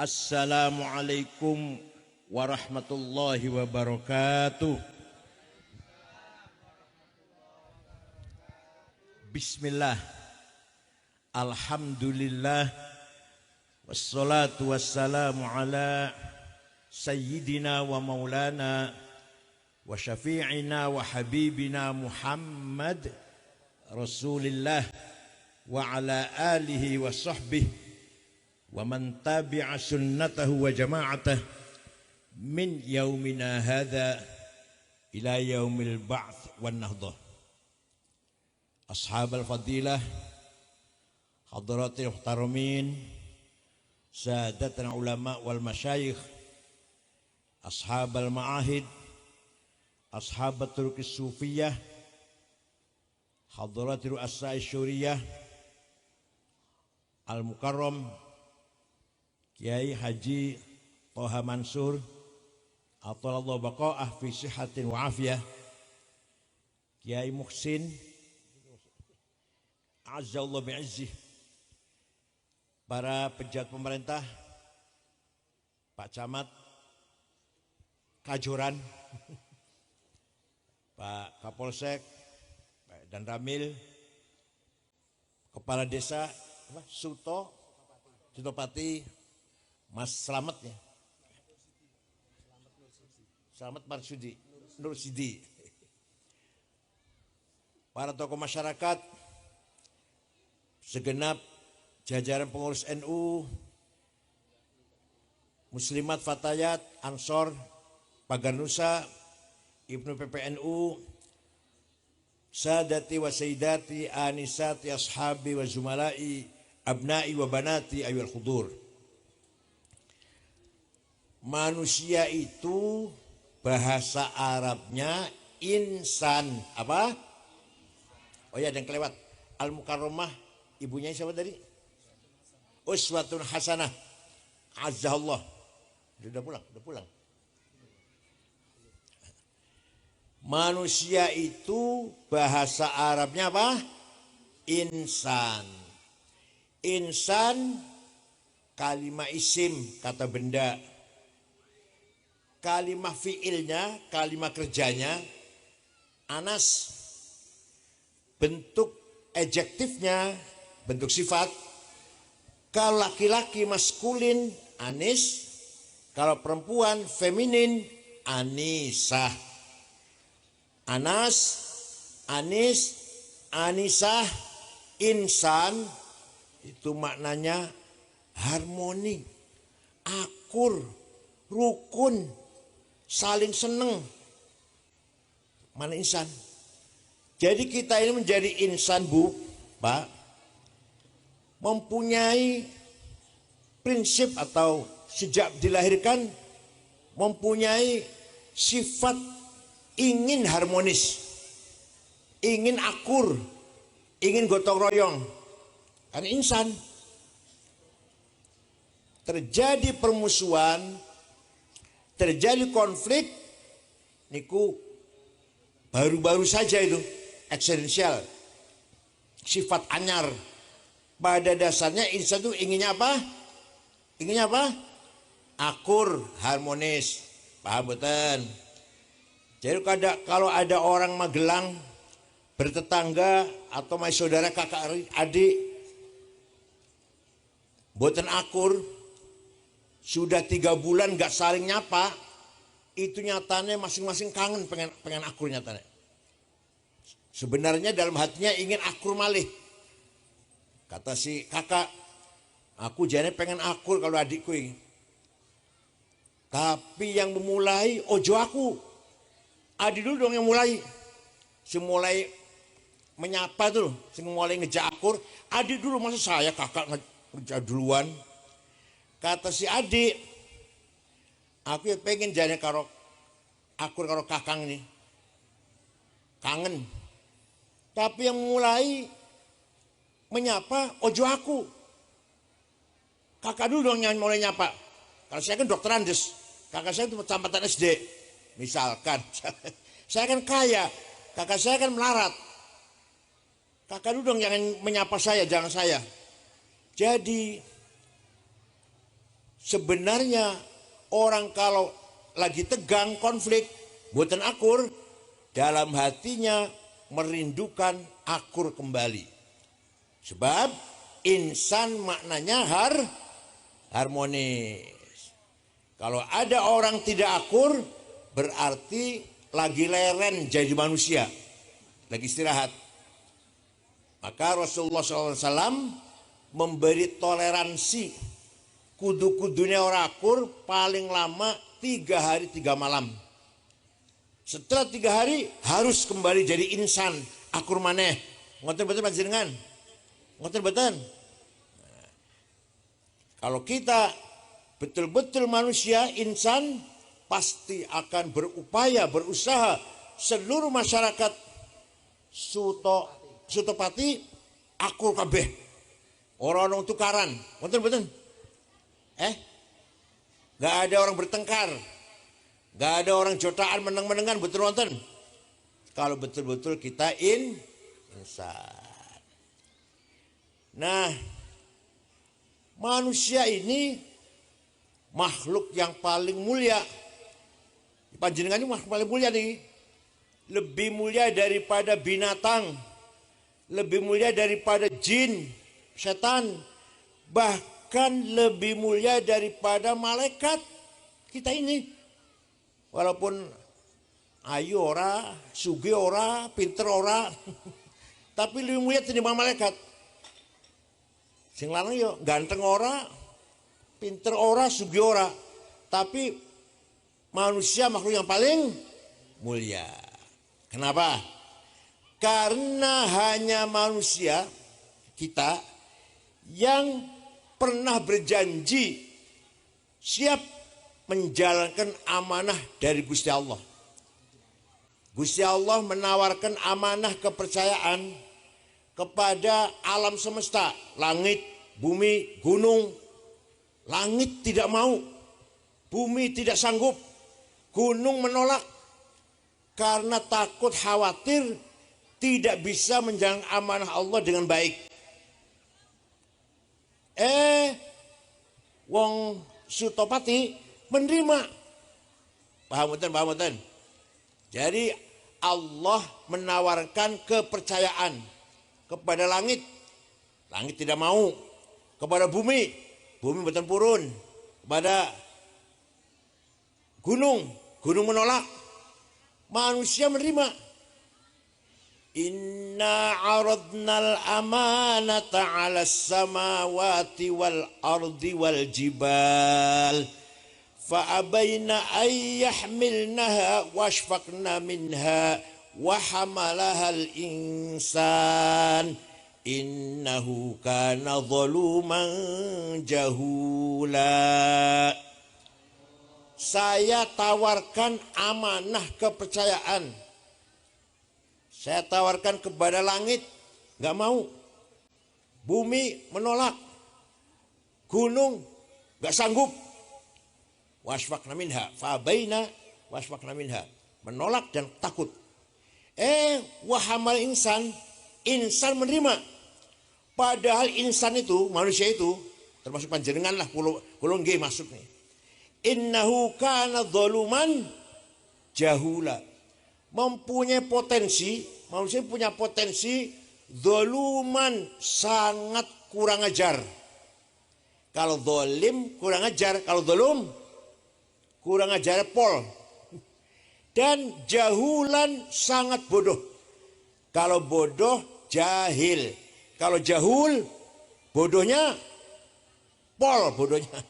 Assalamualaikum warahmatullahi wabarakatuh. Bismillah. Alhamdulillah. Wassalatu wassalamu ala sayyidina wa maulana wa syafi'ina wa habibina Muhammad Rasulillah wa ala alihi wa sahbihi wa man tabi'a sunnatahu wa jama'atah min yaumina hadha ila yaumil ba'th wan nahdah. Ashabal fadilah, hadratil muhtaramin, sadatana ulama wal masyayikh, ashabal ma'ahid, ashabat turkis sufiyah, hadratil asai syuriyah, al-mukarram Kiai Haji Toha Mansur Athalallahu baqa'ah fi sihatin wa afiyah, Kiai Muhsin Azzallahu bi'izzih, para pejabat pemerintah, Pak Camat Kajoran, Pak Kapolsek, Pak Dan Ramil, Kepala Desa Sutopati, Mas Slamet ya, Slamet Marsudi, Nur Sidi, para tokoh masyarakat, segenap jajaran pengurus NU, Muslimat Fatayat, Ansor, Pagar Nusa, Ibnu PPNU, Sadati wa Sayyidati, Anisati, Ashabi wa Zumalai, Abnai wa Banati, Ayyul Khudur. Manusia itu bahasa Arabnya insan apa? Oh ya, ada yang kelewat. Al-Mukarramah, ibunya siapa tadi? Uswatun Hasanah. Azzallah. Udah pulang. Manusia itu bahasa Arabnya apa? Insan. Insan kalimah isim, kata benda. Kalimah fiilnya, kalimah kerjanya anas. Bentuk adjektifnya, bentuk sifat. Kalau laki-laki maskulin anis, kalau perempuan feminin anisah. Anas, anis, anisah, insan itu maknanya harmoni, akur, rukun, saling seneng. Mana insan? Jadi kita ini menjadi insan, Bu, Pak, mempunyai prinsip atau sejak dilahirkan mempunyai sifat ingin harmonis, ingin akur, ingin gotong royong. Karena insan. Terjadi permusuhan, terjadi konflik, niku baru-baru saja itu eksistensial, sifat anyar. Pada dasarnya insan itu inginnya apa? Inginnya apa? Akur, harmonis. Paham betul? Jadi kalau ada orang Magelang bertetangga atau masih saudara kakak adik boten akur, sudah 3 bulan gak saling nyapa, itu nyatanya masing-masing kangen pengen akur nyatanya. Sebenarnya dalam hatinya ingin akur malih. Kata si kakak, aku jane pengen akur kalau adikku ini. Tapi yang memulai ojo aku. Adik dulu dong yang mulai. Semulai menyapa tuh, semulai ngejak akur. Adik dulu, masa saya kakak ngejak duluan. Kata si adik, aku ya pengen jane karo akur karo kakang nih. Kangen. Tapi yang mulai menyapa ojo aku. Kakak dulu dong yang mulai nyapa. Kalau saya kan dokter Andes, kakak saya itu tampatan SD. Misalkan, saya kan kaya, kakak saya kan melarat. Kakak dulu dong jangan menyapa saya, jangan saya. Jadi Sebenarnya orang kalau lagi tegang konflik, buatan akur, dalam hatinya merindukan akur kembali. Sebab insan maknanya harmonis. Kalau ada orang tidak akur, berarti lagi leren jadi manusia, lagi istirahat. Maka Rasulullah SAW memberi toleransi, kudu-kudunya orang akur paling lama 3 hari 3 malam. Setelah 3 hari harus kembali jadi insan, akur maneh. Ngoten betul panjenengan? Ngoten betul. Kalau kita betul-betul manusia, insan, pasti akan berupaya, berusaha seluruh masyarakat Sutopati akur kabeh. Orang-orang tukaran. Ngoten betul. Gak ada orang bertengkar, gak ada orang jotaan meneng-menengan, betul nonton. Kalau betul-betul kita insan. Nah, manusia ini makhluk yang paling mulia. Panjenengan ini makhluk paling mulia nih. Lebih mulia daripada binatang, lebih mulia daripada jin, setan, bahkan lebih mulia daripada malaikat kita ini. Walaupun ayu ora, sugih ora, pinter ora, tapi lebih mulia tinimbang malaikat. Sing lanang yo ganteng ora, pinter ora, sugih ora, tapi manusia makhluk yang paling mulia. Kenapa? Karena hanya manusia kita yang pernah berjanji siap menjalankan amanah dari Gusti Allah. Gusti Allah menawarkan amanah kepercayaan kepada alam semesta, langit, bumi, gunung. Langit tidak mau, bumi tidak sanggup, gunung menolak karena takut khawatir tidak bisa menjalankan amanah Allah dengan baik. Wong Sutopati menerima. Paham betul? Jadi Allah menawarkan kepercayaan kepada langit. Langit tidak mau. Kepada bumi. Bumi betul purun. Kepada gunung. Gunung menolak. Manusia menerima. Inna aradnal amanata 'alas samawati wal ardi wal jibal fa abaina ay yahmilnaha washfaqna minha wa hamalaha al insan innahu kana zaluman jahula. Saya tawarkan amanah kepercayaan. Saya tawarkan kepada langit, gak mau. Bumi menolak. Gunung gak sanggup. Wasfaqna minha, fa'abaina wasfaqna minha. Menolak dan takut. Wahamal insan menerima. Padahal insan itu, manusia itu, termasuk panjenengan lah, kulung nggih masuk nih. Innahu kana zaluman jahula. Mempunyai potensi, manusia punya potensi zaluman, sangat kurang ajar. Kalau zalim kurang ajar, kalau zalum kurang ajar pol. Dan jahulan sangat bodoh. Kalau bodoh jahil. Kalau jahul bodohnya pol bodohnya.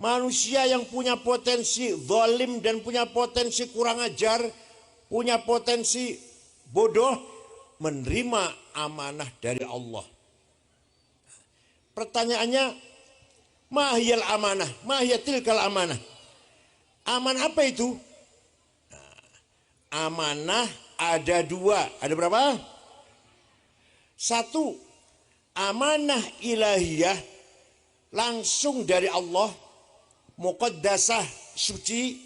Manusia yang punya potensi zalim dan punya potensi kurang ajar, punya potensi bodoh, menerima amanah dari Allah. Pertanyaannya, mahiyal amanah, mahiyatilkal amanah. Amanah apa itu? Amanah ada 2. Ada berapa? 1, amanah ilahiyah langsung dari Allah. Muqaddasah, suci,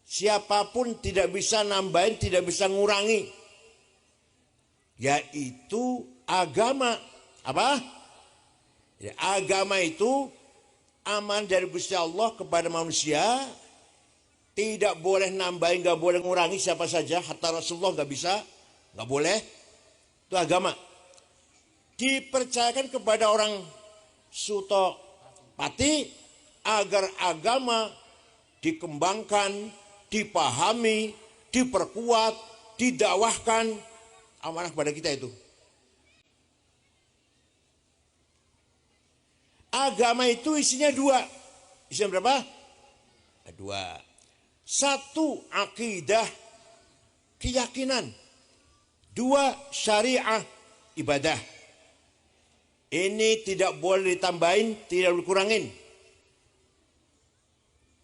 siapapun tidak bisa nambahin, tidak bisa ngurangi, yaitu agama. Apa? Ya, agama itu aman dari Gusti Allah kepada manusia, tidak boleh nambahin, nggak boleh ngurangi siapa saja, hatta Rasulullah nggak bisa, nggak boleh. Itu agama. Dipercayakan kepada orang Suto Pati agar agama dikembangkan, dipahami, diperkuat, didakwahkan, amanah kepada kita itu. Agama itu isinya dua. Isinya berapa? Dua. Satu, akidah, keyakinan. Dua, syariah, ibadah. Ini tidak boleh ditambahin, tidak boleh dikurangin.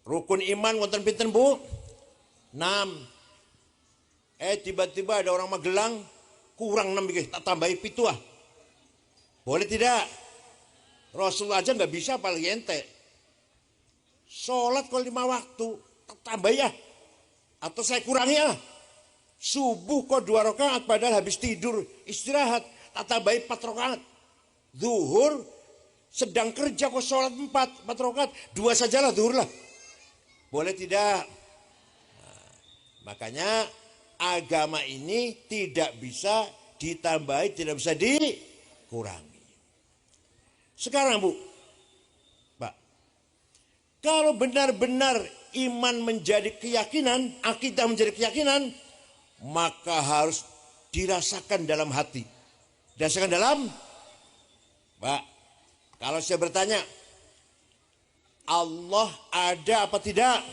Rukun iman wonten pinten, Bu? 6. Tiba-tiba ada orang Magelang kurang 6 tak tambahi 7. Boleh tidak? Rasulullah aja nggak bisa, apalagi ente. Sholat kalau 5 waktu, tambah ya. Atau saya kurangi ya. Subuh kok 2 rakaat, padahal habis tidur, istirahat, tak tambahi 4 rakaat. Zuhur, sedang kerja kok sholat 4 rakaat, 2 sajalah zuhur lah. Boleh tidak? Nah, makanya agama ini tidak bisa ditambahi, tidak bisa dikurangi. Sekarang Bu, Pak, kalau benar-benar iman menjadi keyakinan, akidah menjadi keyakinan, maka harus dirasakan dalam hati. Dirasakan dalam, Pak, kalau saya bertanya, Allah ada apa tidak?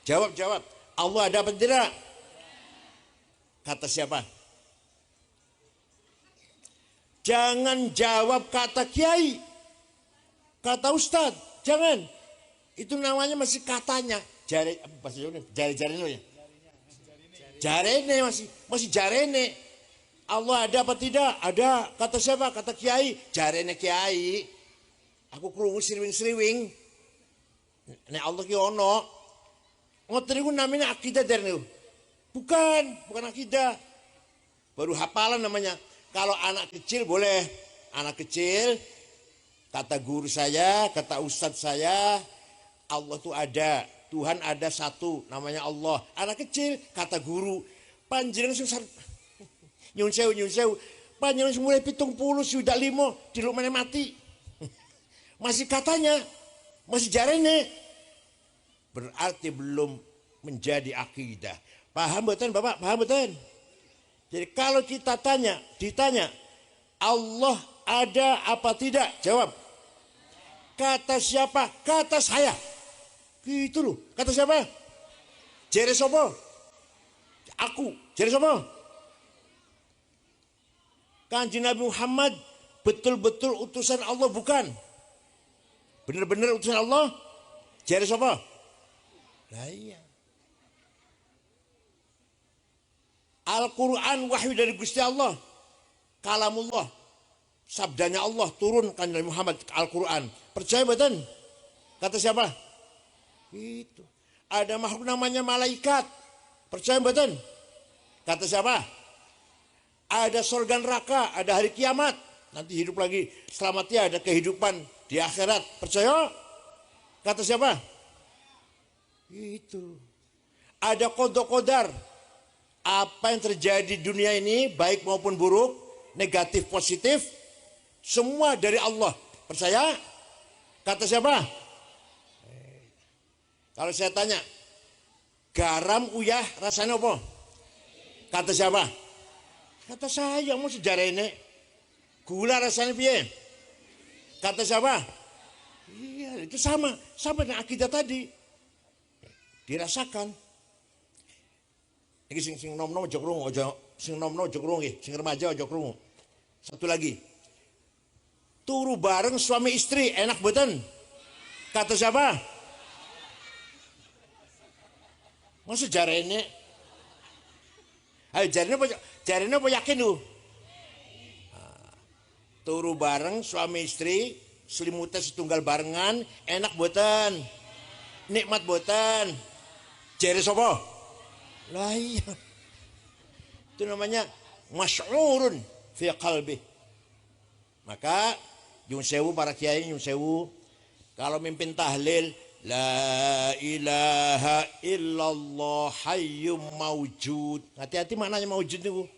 Jawab. Allah ada apa tidak? Kata siapa? Jangan jawab kata kiai, kata ustad, jangan. Itu namanya masih katanya. Jarene. Masih jarene. Allah ada apa tidak? Ada. Kata siapa? Kata kiai. Jarene kiai. Aku krungu sriwing-sriwing. Nek Allah ki ono. Ngoten niku namanya akidah derene. Bukan akidah. Baru hafalan namanya. Kalau anak kecil boleh, anak kecil, kata guru saya, kata ustadz saya, Allah itu ada, Tuhan ada satu, namanya Allah. Anak kecil, kata guru, panjenengan susah, nyun sewu, panjenengan mulai 70 sudah 5, di rumahnya mati. Masih katanya, masih jarene, berarti belum menjadi akidah. Paham betul Bapak? Paham betul? Jadi kalau kita ditanya, Allah ada apa tidak? Jawab. Kata siapa? Kata saya. Gitu loh. Kata siapa? Jere sopo? Aku. Jere sopo? Kanjeng Nabi Muhammad betul-betul utusan Allah bukan? Benar-benar utusan Allah? Jere sopo? Lah iya. Al-Quran wahyu dari Gusti Allah, kalamullah, sabdanya Allah turun kan Nabi Muhammad Al-Quran. Percaya betul? Kata siapa? Itu. Ada makhluk namanya malaikat. Percaya betul? Kata siapa? Ada surga neraka, ada hari kiamat. Nanti hidup lagi, selamatnya ada kehidupan di akhirat. Percaya? Kata siapa? Itu. Ada qada qadar. Apa yang terjadi di dunia ini, baik maupun buruk, negatif, positif, semua dari Allah. Percaya? Kata siapa? Kalau saya tanya, garam uyah rasanya apa? Kata siapa? Kata saya, mau sejarah ini. Gula rasanya piye? Kata siapa? Iya, itu sama dengan akidah tadi. Dirasakan. Iki sing nom-nom aja krungu, sing nom-nom aja krungu nggih, sing remaja aja krungu. Satu lagi. Turu bareng suami istri, enak mboten? Kata siapa? Masa jarene? Ayo jarene apa yakin lu? Turu bareng suami istri, selimutnya setunggal barengan, enak mboten? Nikmat mboten? Jare sapa? Lah iya. Itu namanya masy'urun fi qalbi. Maka nyun sewu para kiai, nyun sewu, Kalau mimpin tahlil, la ilaha illallah hayyum maujud. Hati-hati maknanya maujud itu.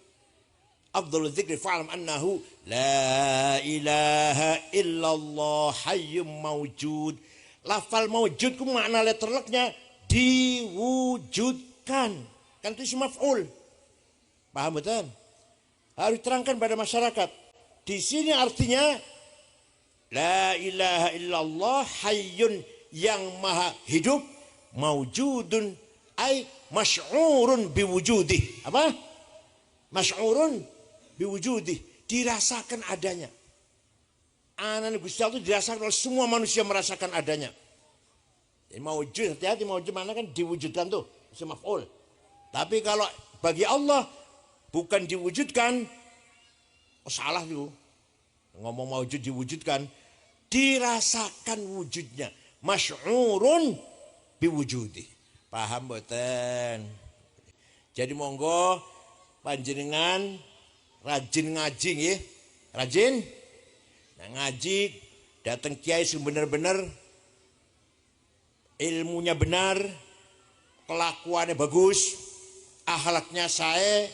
Afdhalul dzikri fa'lam annahu la ilaha illallah hayyum maujud. Lafal maujud ku makna letterleknya diwujudkan. Kan itu isim maf'ul. Paham betul? Harus terangkan pada masyarakat. Di sini artinya la ilaha illallah hayyun yang maha hidup, maujudun ay masy'urun biwujudih. Apa? Masy'urun biwujudih, dirasakan adanya. Anak Gusti Allah itu dirasakan oleh semua manusia, merasakan adanya. Jadi maujud, hati-hati maujud mana kan diwujudkan tuh, isim maf'ul. Tapi kalau bagi Allah bukan diwujudkan, oh salah tuh. Ngomong maujud diwujudkan, dirasakan wujudnya. Masy'urun biwujudih. Paham boten? Jadi monggo panjenengan rajin ngaji nggih. Rajin. Nah, ngaji datang kiai sing bener-bener ilmunya benar, kelakuannya bagus, akhlaknya sae,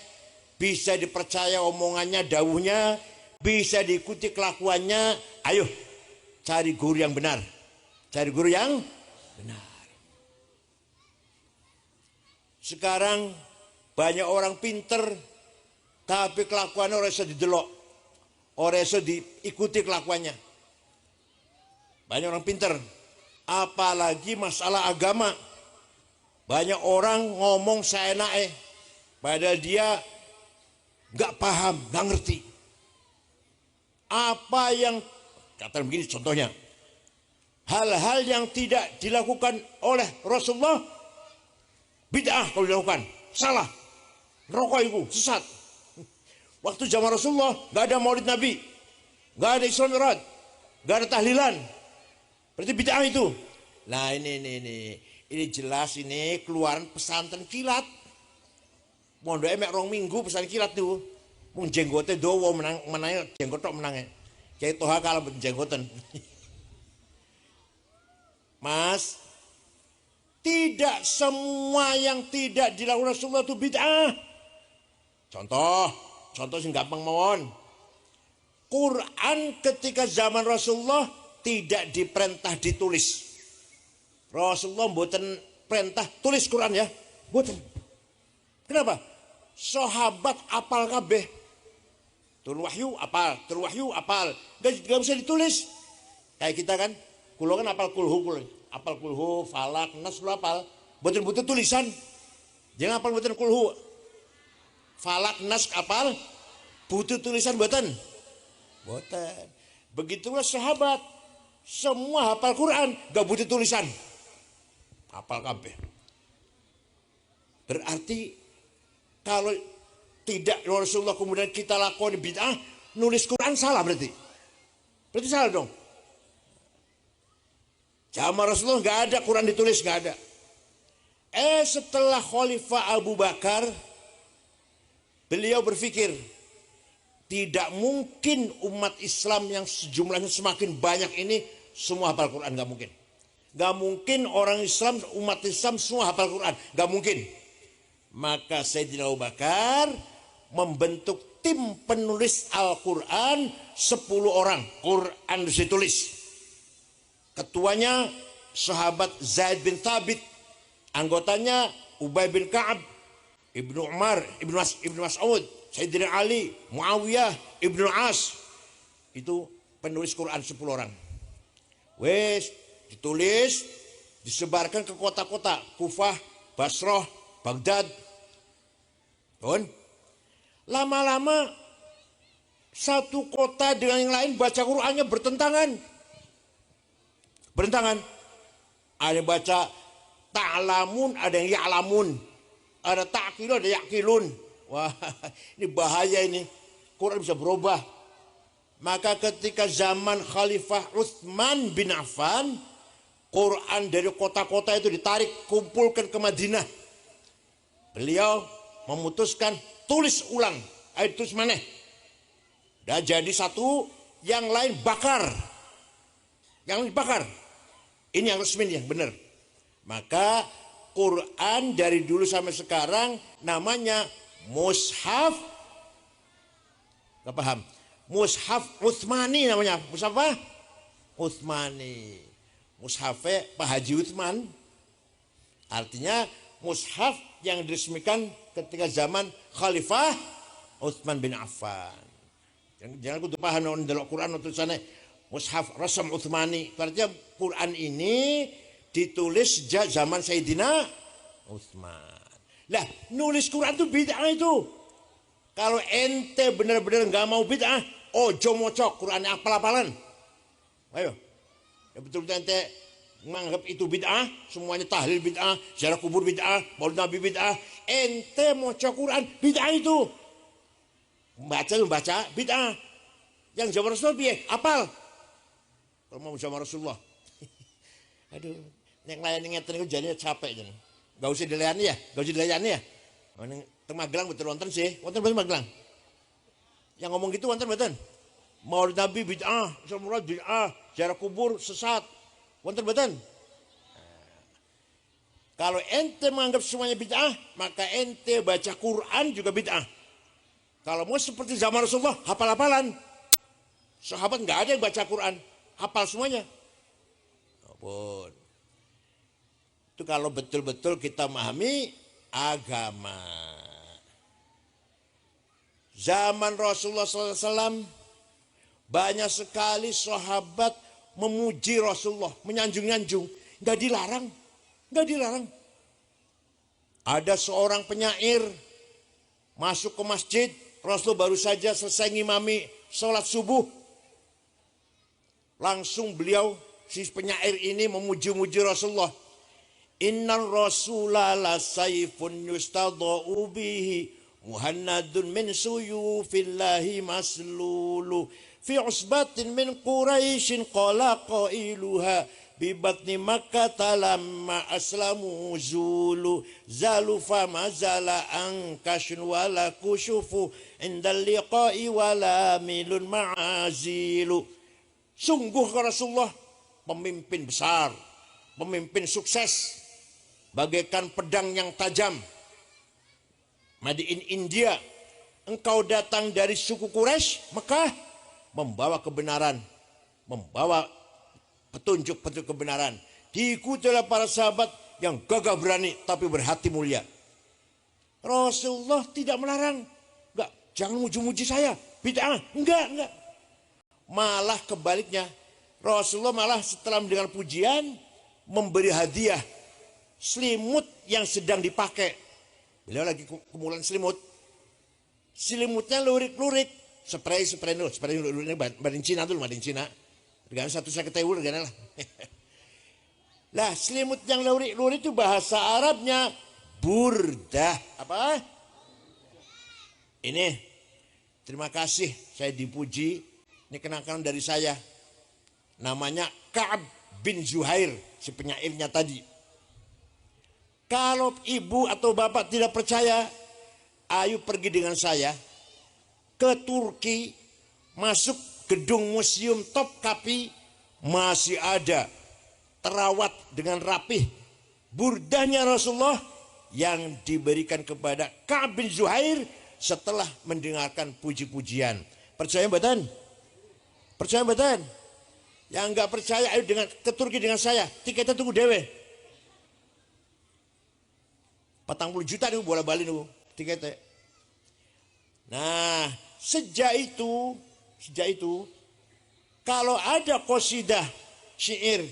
bisa dipercaya omongannya, dawuhnya, bisa diikuti kelakuannya. Ayo cari guru yang benar. Cari guru yang benar. Sekarang banyak orang pinter tapi kelakuannya orang bisa didelok, orang bisa diikuti kelakuannya. Banyak orang pinter, apalagi masalah agama. Banyak orang ngomong seenaknya, padahal dia nggak paham, nggak ngerti. Apa yang kata begini contohnya, hal-hal yang tidak dilakukan oleh Rasulullah bid'ah kalau dilakukan, salah, rokok itu sesat. Waktu zaman Rasulullah nggak ada maulid Nabi, nggak ada Isra Mi'raj, nggak ada tahlilan, berarti bid'ah itu. Nah ini jelas ini keluaran pesantren kilat. Mondok emek rong minggu pesantren kilat tuh, mung jenggote dowo menang jenggot tok menangnya. Kayak toha kalah jenggoten. Mas, tidak semua yang tidak dilakukan Rasulullah itu bid'ah. Contoh sing gampang mawon. Quran ketika zaman Rasulullah tidak diperintah ditulis. Rasulullah mboten perintah tulis Quran ya, mboten. Kenapa? Sahabat apal kabeh. Turun wahyu apal. Gak bisa ditulis. Kayak kita kan, kulo kan apal kulhu, falak, nas lu apal. Mboten butuh tulisan. Jangan apal mboten kulhu. Falak, nas apal, butuh tulisan mboten. Mboten. Begitulah sahabat. Semua hafal Quran, gak butuh tulisan. Hafal kabeh. Berarti kalau tidak Rasulullah kemudian kita lakukan bid'ah, nulis Quran salah berarti. Berarti salah dong. Zaman Rasulullah nggak ada Quran ditulis, nggak ada. Setelah Khalifah Abu Bakar, beliau berpikir tidak mungkin umat Islam yang sejumlahnya semakin banyak ini semua hafal Quran, nggak mungkin. Nggak mungkin orang Islam, umat Islam semua hafal Quran, nggak mungkin. Maka Sayyidina Abu Bakar membentuk tim penulis Al-Quran 10 orang. Quran ditulis. Ketuanya sahabat Zaid bin Thabit. Anggotanya Ubay bin Ka'ab, Ibnu Umar, Ibnu Mas'ud, Sayyidina Ali, Muawiyah, Ibnu As. Itu penulis Quran 10 orang. Wes ditulis, disebarkan ke kota-kota Kufah, Basrah, Baghdad. Lama-lama satu kota dengan yang lain baca Qurannya bertentangan. Ada yang baca ta'lamun, ada yang ya'lamun. Ada ta'qilun, ada ya'qilun. Wah, ini bahaya ini. Quran bisa berubah. Maka ketika zaman Khalifah Utsman bin Affan, Quran dari kota-kota itu ditarik, kumpulkan ke Madinah. Beliau memutuskan tulis ulang. Ayo tulis mana? Dan jadi satu, yang lain bakar. Yang lain bakar. Ini yang resmi, yang benar. Maka Quran dari dulu sampai sekarang namanya mushaf. Gak paham? Mushaf Utsmani namanya. Mushaf apa? Utsmani. Mushafnya Pak Haji Utsman. Artinya mushaf yang diresmikan ketika zaman Khalifah Utsman bin Affan. Jangan kudu paham orang delok Quran tulisannya mushaf Rasam Utsmani. Artinya Quran ini ditulis sejak zaman Sayyidina Utsman. Lah, nulis Quran itu bid'ah itu. Kalau ente benar-benar nggak mau bid'ah, ojo mocok Quran apal-apalan. Ayo. Ya betul-betul ente menganggap itu bid'ah, semuanya tahlil bid'ah, ziarah kubur bid'ah, maulid Nabi bid'ah. Ente mocok Quran bid'ah itu. Membaca bid'ah. Yang zaman Rasulullah piye? Apal. Kalau mau zaman Rasulullah. Aduh, nek layani ngeten iku jane capek jen. Gak usah dilayani ya, gak usah dilayani ya. Ning teng Magelang betul wonten sih, wonten betul Magelang. Yang ngomong gitu wonten mboten? Maulid Nabi bid'ah, semua bid'ah, ziarah kubur sesat. Wonten mboten? Kalau ente menganggap semuanya bid'ah, maka ente baca Quran juga bid'ah. Kalau mau seperti zaman Rasulullah, hafal-hafalan. Sahabat nggak ada yang baca Quran, hafal semuanya. Ampun. Itu kalau betul-betul kita memahami agama. Zaman Rasulullah SAW banyak sekali sahabat memuji Rasulullah, menyanjung-nyanjung, nggak dilarang, nggak dilarang. Ada seorang penyair masuk ke masjid, Rasul baru saja selesai ngimami sholat subuh, langsung beliau si penyair ini memuji-muji Rasulullah. Innar Rasulah la sayfun yustadha'u bihi muhannadun min suyufillahi maslulu fi usbatin min Quraisyin qala qailuha bi batni Makkah lamma aslamu zulu zalu fama zala ankashun wala kushufu indal liqa'i wala milun ma'azilu. Sungguh Rasulullah pemimpin besar, pemimpin sukses, bagaikan pedang yang tajam. Made in India, engkau datang dari suku Quraisy, Mekah, membawa kebenaran, membawa petunjuk-petunjuk kebenaran. Diikuti oleh para sahabat yang gagah berani tapi berhati mulia. Rasulullah tidak melarang. Enggak, jangan muji-muji saya, bid'ah. Enggak. Malah kebaliknya, Rasulullah malah setelah mendengar pujian memberi hadiah selimut yang sedang dipakai. Beliau lagi kumulan selimut. Selimutnya lurik-lurik. Spray dulu. Badan Cina dulu, badan Cina. Dengan satu saya ketewul, lah. Lah, selimut yang lurik-lurik itu bahasa Arabnya burdah. Apa? Ini, terima kasih saya dipuji. Ini kenangan dari saya. Namanya Ka'ab bin Zuhair, si penyairnya tadi. Kalau ibu atau bapak tidak percaya, ayo pergi dengan saya ke Turki, masuk gedung museum Topkapi, masih ada terawat dengan rapih burdahnya Rasulullah yang diberikan kepada Ka'ab bin Zuhair setelah mendengarkan puji-pujian. Percaya mboten? Percaya mboten? Yang enggak percaya ayo ke Turki dengan saya, tiketnya tunggu dewe. 40 juta nih bola balik nih tiketnya. Nah, sejak itu kalau ada qasidah syair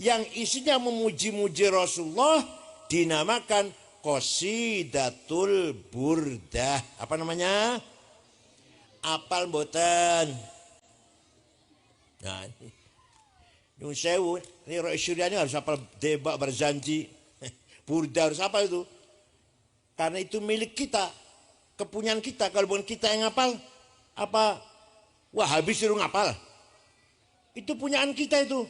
yang isinya memuji-muji Rasulullah dinamakan qasidatul burdah. Apa namanya? Apal mboten? Nah, nyun sewu, ini Roy Syuriani harus apal Debak Barzanji. Burdah harus apa itu? Karena itu milik kita, kepunyaan kita. Kalau bukan kita yang ngapal, apa Wahabi suruh ngapal? Itu punyaan kita itu.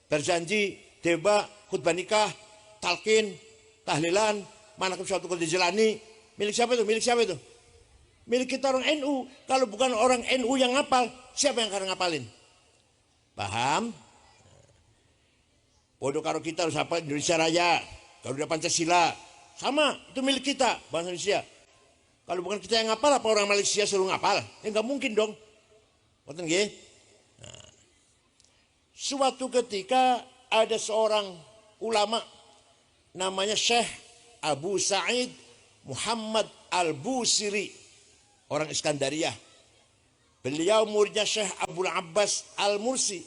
Berjanji, deba, khutbah nikah, talqin, tahlilan, manaqib suatu kali dijalani. Milik siapa itu? Milik siapa itu? Milik kita orang NU. Kalau bukan orang NU yang ngapal, siapa yang akan ngapalin? Paham? Bodoh karo kita harus hafal Indonesia Raya, Garuda Pancasila. Sama, itu milik kita, bangsa Indonesia. Kalau bukan kita yang ngapal, apa orang Malaysia suruh ngapal? Ya nggak mungkin dong. Betul nggih? Nah, suatu ketika ada seorang ulama namanya Syekh Abu Sa'id Muhammad Al-Busiri, orang Iskandariyah. Beliau muridnya Syekh Abdul Abbas Al-Mursi.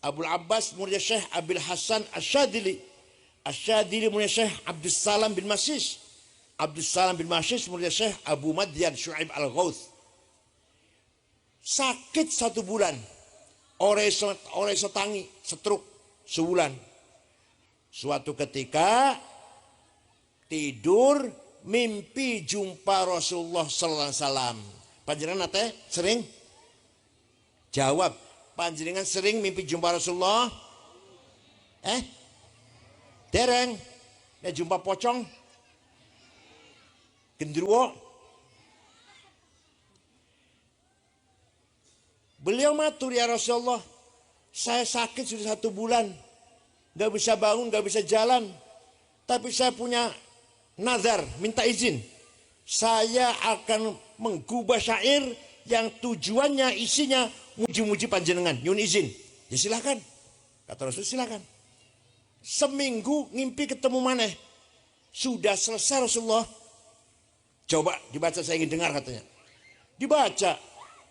Abdul Abbas muridnya Syekh Abil Hasan Asyadili. Asyadili muridnya Syekh Abdul Salam bin Masis. Abdul Salam bin Masis muridnya Syekh Abu Madyan Syu'aib Al-Ghauth. Sakit 1 bulan. Ore setangi, setruk sebulan. Suatu ketika tidur mimpi jumpa Rasulullah sallallahu alaihi wasallam. Panjenengan nate sering jawab, panjenengan sering mimpi jumpa Rasulullah? Dereng. Ya jumpa pocong. Gendruwo. Beliau matur, ya Rasulullah, saya sakit sudah 1 bulan. Gak bisa bangun, gak bisa jalan. Tapi saya punya nazar, minta izin. Saya akan menggubah syair yang tujuannya, isinya muji-muji panjenengan. Nyun izin. Ya silakan. Kata Rasul, silakan. Seminggu ngimpi ketemu maneh. Sudah selesai Rasulullah. Coba dibaca, saya ingin dengar katanya. Dibaca.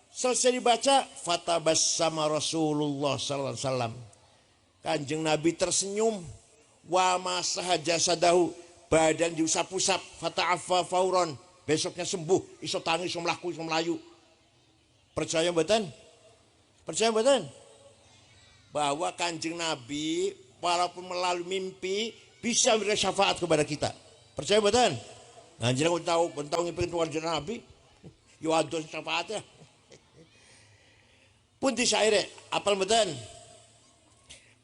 Selesai dibaca, fatabassama Rasulullah sallallahu alaihi wasallam. Kanjeng Nabi tersenyum. Wa masaha jasadahu, badan diusap-usap, fata'affa fauron. Besoknya sembuh, iso tangi, iso mlaku, iso melayu. Percaya mboten? Percaya mboten? Bahwa Kanjeng Nabi walaupun melalui mimpi bisa memberikan syafaat kepada kita. Percaya mboten? Nah, jenengan tahu ngimpi Kanjeng Nabi, yo ado syafaatnya. Pun di syaire, apal mboten?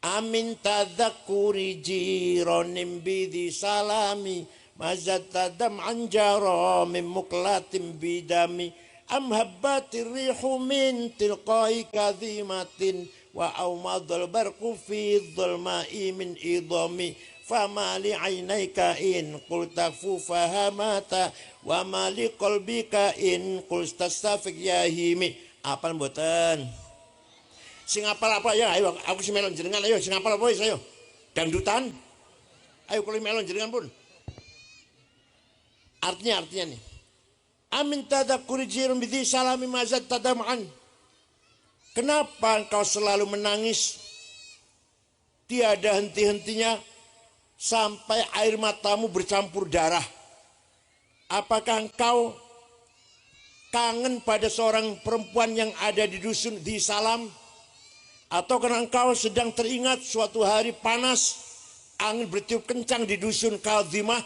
Amin tadzakkuri jironim bidi salami mazat tadam anjaro min muklatim bidami am habbatir rihu min tilqai kadhimatin wa aumadul barqu fi dhulma'i min idami fama li aynayka in qulta fahamata wa ma li qalbika in qultastafiq yahimi. Apal mboten? Sing apal apa ya? Ayo aku si melon jenengan, ayo sing apal apa wis ayo. Dangdutan. Ayo kalau melon jenengan pun. Artinya nih. Amin tadakkuri jirum bidhi salami mazat tadam'an. Kenapa engkau selalu menangis? Tiada henti-hentinya sampai air matamu bercampur darah. Apakah engkau kangen pada seorang perempuan yang ada di dusun di Salam? Atau karena engkau sedang teringat suatu hari panas, angin bertiup kencang di dusun Kadhimah?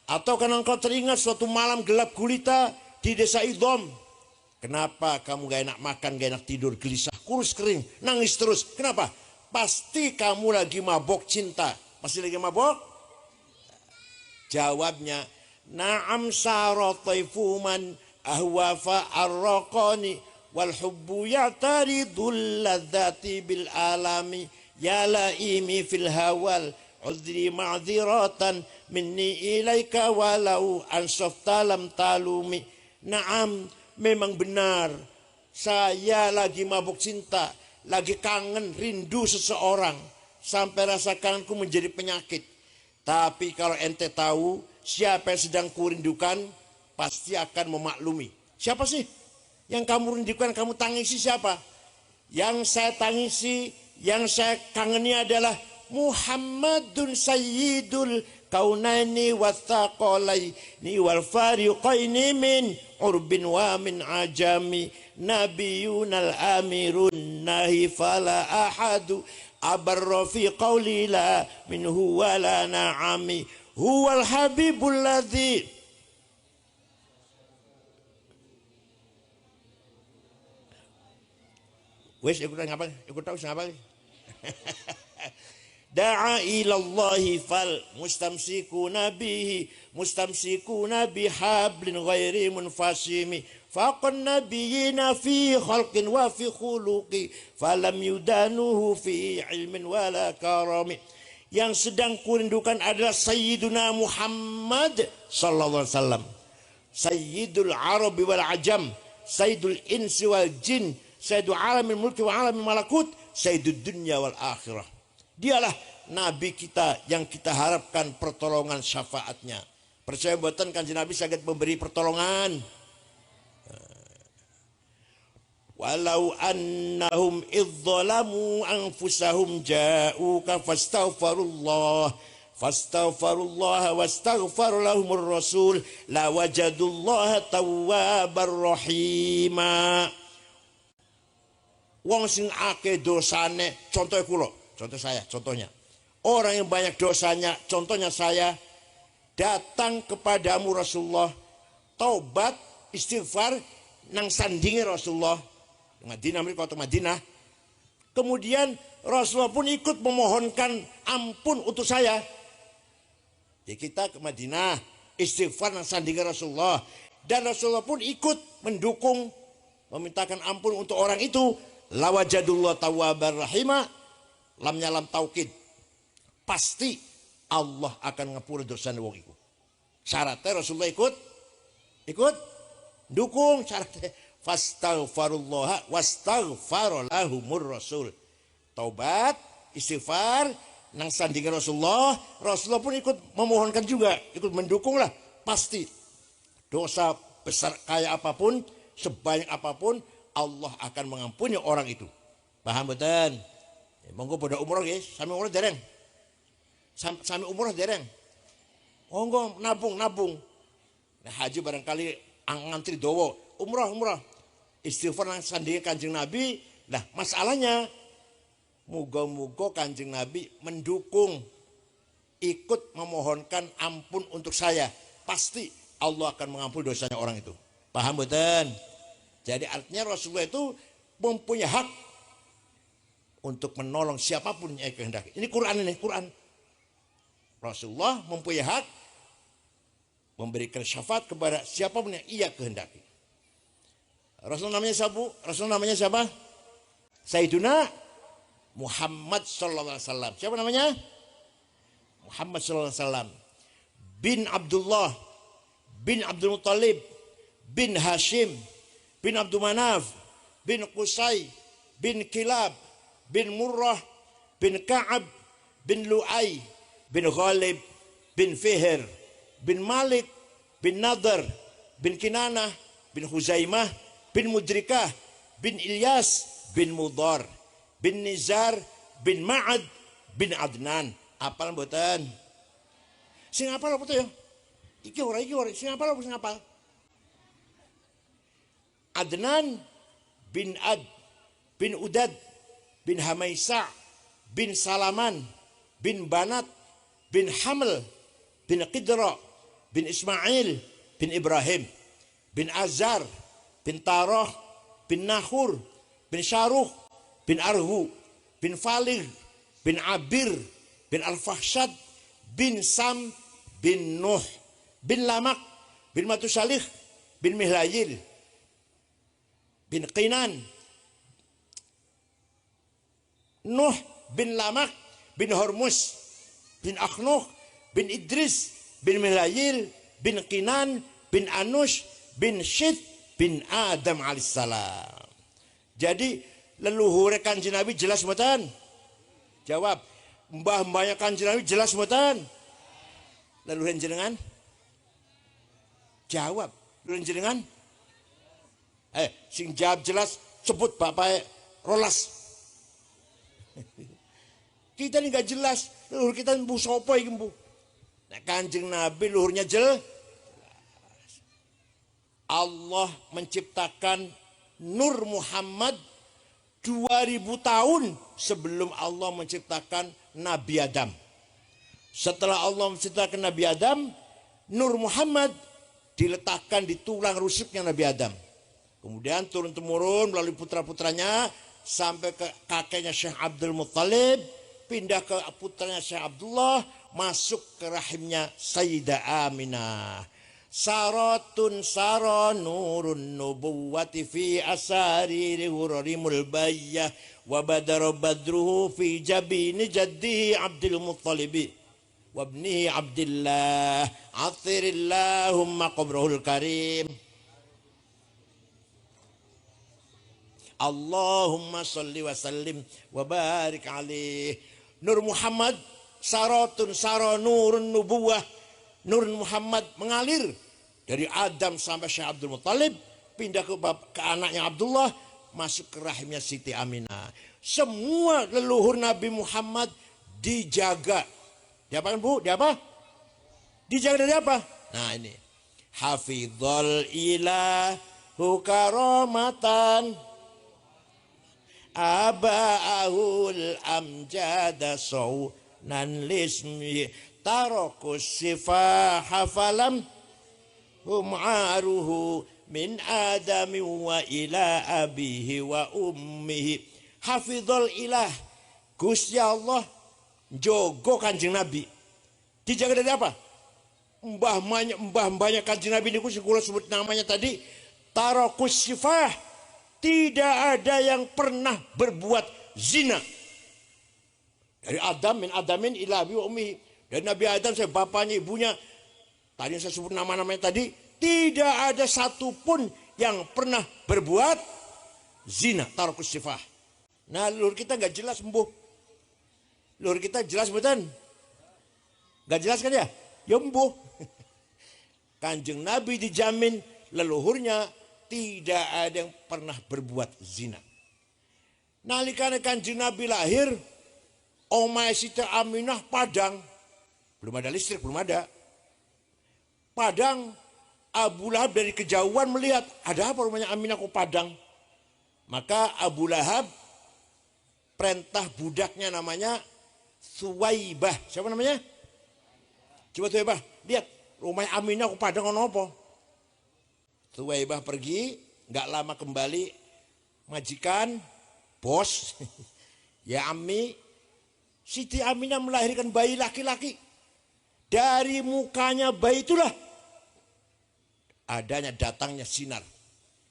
Atau karena engkau teringat suatu malam gelap gulita di desa Idhom? Kenapa kamu gak enak makan, gak enak tidur, gelisah, kurus kering, nangis terus? Kenapa? Pasti kamu lagi mabok cinta. Pasti lagi mabok? Jawabnya, na'am sarotaifu man ahwafa arraqani wal hubbu ya'taridul ladzati bil alami ya laimi fil hawal udri ma'dziratan minni ilaika walau ansafta lam talumi. Naam, memang benar saya lagi mabuk cinta, lagi kangen, rindu seseorang sampai rasa kangenku menjadi penyakit. Tapi kalau ente tahu siapa yang sedang kurindukan, pasti akan memaklumi. Siapa sih yang kamu rindukan, kamu tangisi siapa? Yang saya tangisi, yang saya kangeni adalah Muhammadun Sayyidul Kaunaini Wathaqalaini wal fariqaini min urbin wa min ajami nabiyunal amirun nahi fala ahadu abarra fi qawli la minhu wala na'ami huwal habibul ladzi. Wes ikut ngapa? Ikut tahu ngapa? Da'a ilallahi fal mustamsikuna bihablin ghairi munfasimi faqan nabiyina fi khalqin wa fi khuluqi falam yudanuhu fi ilmin wala karami Yang sedang kurindukan adalah Sayyiduna Muhammad sallallahu alaihi wasallam. Sayyidul Arabi wal Ajam, Sayyidul Insi wal Jin, Sayyidul Alamil Mulki wa Alamil Malakut, Sayyidul Dunya wal Akhirah. Dialah Nabi kita yang kita harapkan pertolongan syafaatnya. Percaya buatan Kanjeng Nabi sangat memberi pertolongan. Walau annahum idzalamu anfusahum ja'uka fastaghfirullah wastaghfar lahumur rasul lawajadullaha tawwabar rahima. Wong sing akeh dosane, contohnya kula, contohnya. Orang yang banyak dosanya, contohnya saya, datang kepadamu Rasulullah, taubat, istighfar, nang sandingi Rasulullah. Madinah, kota Madinah. Kemudian Rasulullah pun ikut memohonkan ampun untuk saya. Jadi kita ke Madinah, istighfar dan sandingan Rasulullah. Dan Rasulullah pun ikut mendukung, memintakan ampun untuk orang itu. Lawajadullah tawwabar rahimah, lamnya lam taukid. Pasti Allah akan ngapura dosa wong iku. Syaratnya Rasulullah ikut dukung syaratnya. Fastaghfirullah wastaghfar lahumur rasul. Taubat, istighfar, nang sandingan Rasulullah. Rasulullah pun ikut memohonkan juga, ikut mendukung lah. Pasti dosa besar kayak apapun, sebanyak apapun, Allah akan mengampuni orang itu. Paham betul? Monggo pada umroh guys, sami umroh dereng. Sami umroh dereng. Monggo nabung. Nah, haji barangkali ngantri dowo, umroh. Istighfar nang sandingan Kanjeng Nabi. Nah, masalahnya muga-muga Kanjeng Nabi mendukung, ikut memohonkan ampun untuk saya. Pasti Allah akan mengampuni dosanya orang itu. Paham betul? Jadi artinya Rasulullah itu mempunyai hak untuk menolong siapapun yang kehendaki. Ini Quran. Rasulullah mempunyai hak memberikan syafaat kepada siapapun yang ia kehendaki. Rasul namanya siapa? Sayyiduna Muhammad sallallahu alaihi wasallam. Siapa namanya? Muhammad sallallahu alaihi wasallam. Bin Abdullah, bin Abdul Muttalib, bin Hashim, bin Abdul Manaf, bin Qusay, bin Kilab, bin Murrah, bin Ka'ab, bin Lu'ay, bin Ghalib, bin Fihr, bin Malik, bin Nadar, bin Kinanah, bin Huzaimah, bin Mudrikah, bin Ilyas, bin Mudar, bin Nizar, bin Ma'ad, bin Adnan. Apal mboten? Sing apal apa tuh ya? Iki ora. Sing apal. Adnan bin Ad, bin Udad, bin Hamaisa, bin Salaman, bin Banat, bin Haml, bin Qidra, bin Ismail, bin Ibrahim, bin Azar, bin Tarah, bin Nahur, bin Syaruh, bin Arhu, bin Falig, bin Abir, bin Al-Fahsyad, bin Sam, bin Nuh, bin Lamak, bin Matusalih, bin Mihlayil, bin Qinan, Nuh, bin Lamak, bin Hormus, bin Akhnuh, bin Idris, bin Mihlayil, bin Qinan, bin Anush, bin Syith, bin Adam alaihissalam. Jadi leluhur Kanjeng Nabi jelas mboten? Jawab. Mbah-mbahnya Kanjeng Nabi jelas mboten? Leluhur jenengan? Jawab. Leluhur jenengan? Sing jawab jelas sebut bapak rolas. Kita ini gak jelas. Leluhur kita mbu sapa iki mbu? Nah, Kanjeng Nabi leluhurnya jelas. Allah menciptakan Nur Muhammad 2000 tahun sebelum Allah menciptakan Nabi Adam. Setelah Allah menciptakan Nabi Adam, Nur Muhammad diletakkan di tulang rusuknya Nabi Adam. Kemudian turun-temurun melalui putra-putranya sampai ke kakeknya Syekh Abdul Muttalib, pindah ke putranya Syekh Abdullah, masuk ke rahimnya Sayyidah Aminah. saratun sara nurun nubuwati fi asariri hurarimul bayyah wa badara badruhu fi jabini jaddihi Abdul Muttalibi wa ibnihi Abdillah athirillahumma qabrahul karim. Allahumma salli wa sallim wa barik alaih. Nur Muhammad saratun sara nurun nubuwah. Nur Muhammad mengalir dari Adam sampai Syekh Abdul Muttalib, pindah ke anaknya Abdullah, masuk ke rahimnya Siti Aminah. Semua leluhur Nabi Muhammad dijaga. Diapakan Bu? Diapa? Dijaga dari apa? Nah ini. Hafizul ilahu karamatan aba'ahul amjada sawnan lismi tarakus sifaha falam hum'aruhu min adami wa ila abihi wa ummihi. Hafizul ilah, Gusti Allah jogo Kanjeng Nabi. Dijaga dari apa? Mbah-mbahnya Kanjeng Nabi niku sing kula sebut namanya tadi, tarakus sifah, tidak ada yang pernah berbuat zina. Dari Adam, min Adamin ila abi wa ummihi. Dan Nabi Adam, saya bapaknya, ibunya, tadi saya sebut nama-namanya tadi, tidak ada satupun yang pernah berbuat zina, tarakus sifah. Nah, leluhur kita nggak jelas mbuh. Leluhur kita jelas betul? Nggak jelas kan ya? Ya mbuh. Kanjeng Nabi dijamin leluhurnya tidak ada yang pernah berbuat zina. Nalikane Kanjeng Nabi lahir, omahe Siti Aminah padang. Belum ada listrik, belum ada. Padang, Abu Lahab dari kejauhan melihat, ada apa rumahnya Aminah kok padang? Maka Abu Lahab perintah budaknya namanya Suwaibah. Siapa namanya? Coba Suwaibah, lihat rumahnya Aminah kok padang ono apa? Suwaibah pergi, nggak lama kembali, majikan, bos, ya Ami, Siti Aminah melahirkan bayi laki-laki. Dari mukanya bayi itulah adanya datangnya sinar.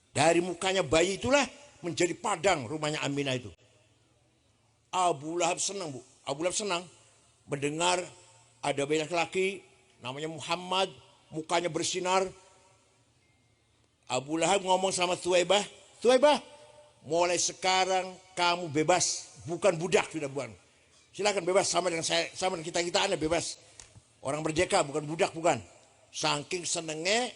Dari mukanya bayi itulah menjadi padang rumahnya Aminah itu. Abu Lahab senang Bu. Abu Lahab senang mendengar ada bayi laki-laki namanya Muhammad, mukanya bersinar. Abu Lahab ngomong sama Suwaibah, Suwaibah, mulai sekarang kamu bebas, bukan budak sudah bukan. Silakan bebas sama dengan saya, sama dengan kita Anda bebas. Orang merdeka bukan budak bukan. Saking senenge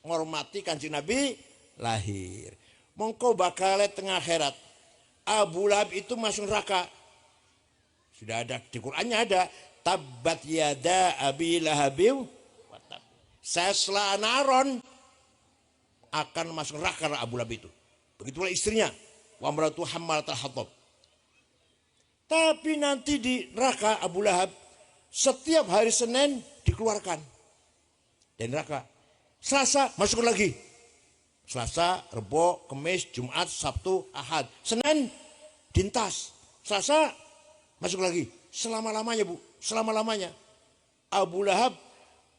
menghormati Kanjeng Nabi lahir. Mongko bakal tengah akhirat. Abu Lahab itu masuk neraka. Sudah ada di Qur'annya ada. Tabbat yada abi lahabim. Saya selanaron akan masuk neraka Abu Lahab itu. Begitulah istrinya. Wa maratu hammalatal hatab. Tapi nanti di neraka Abu Lahab setiap hari Senin dikeluarkan dari neraka. Selasa masuk lagi. Selasa, Rebo, Kamis, Jumat, Sabtu, Ahad. Senin dintas. Selasa masuk lagi. Selama-lamanya Bu. Selama-lamanya. Abu Lahab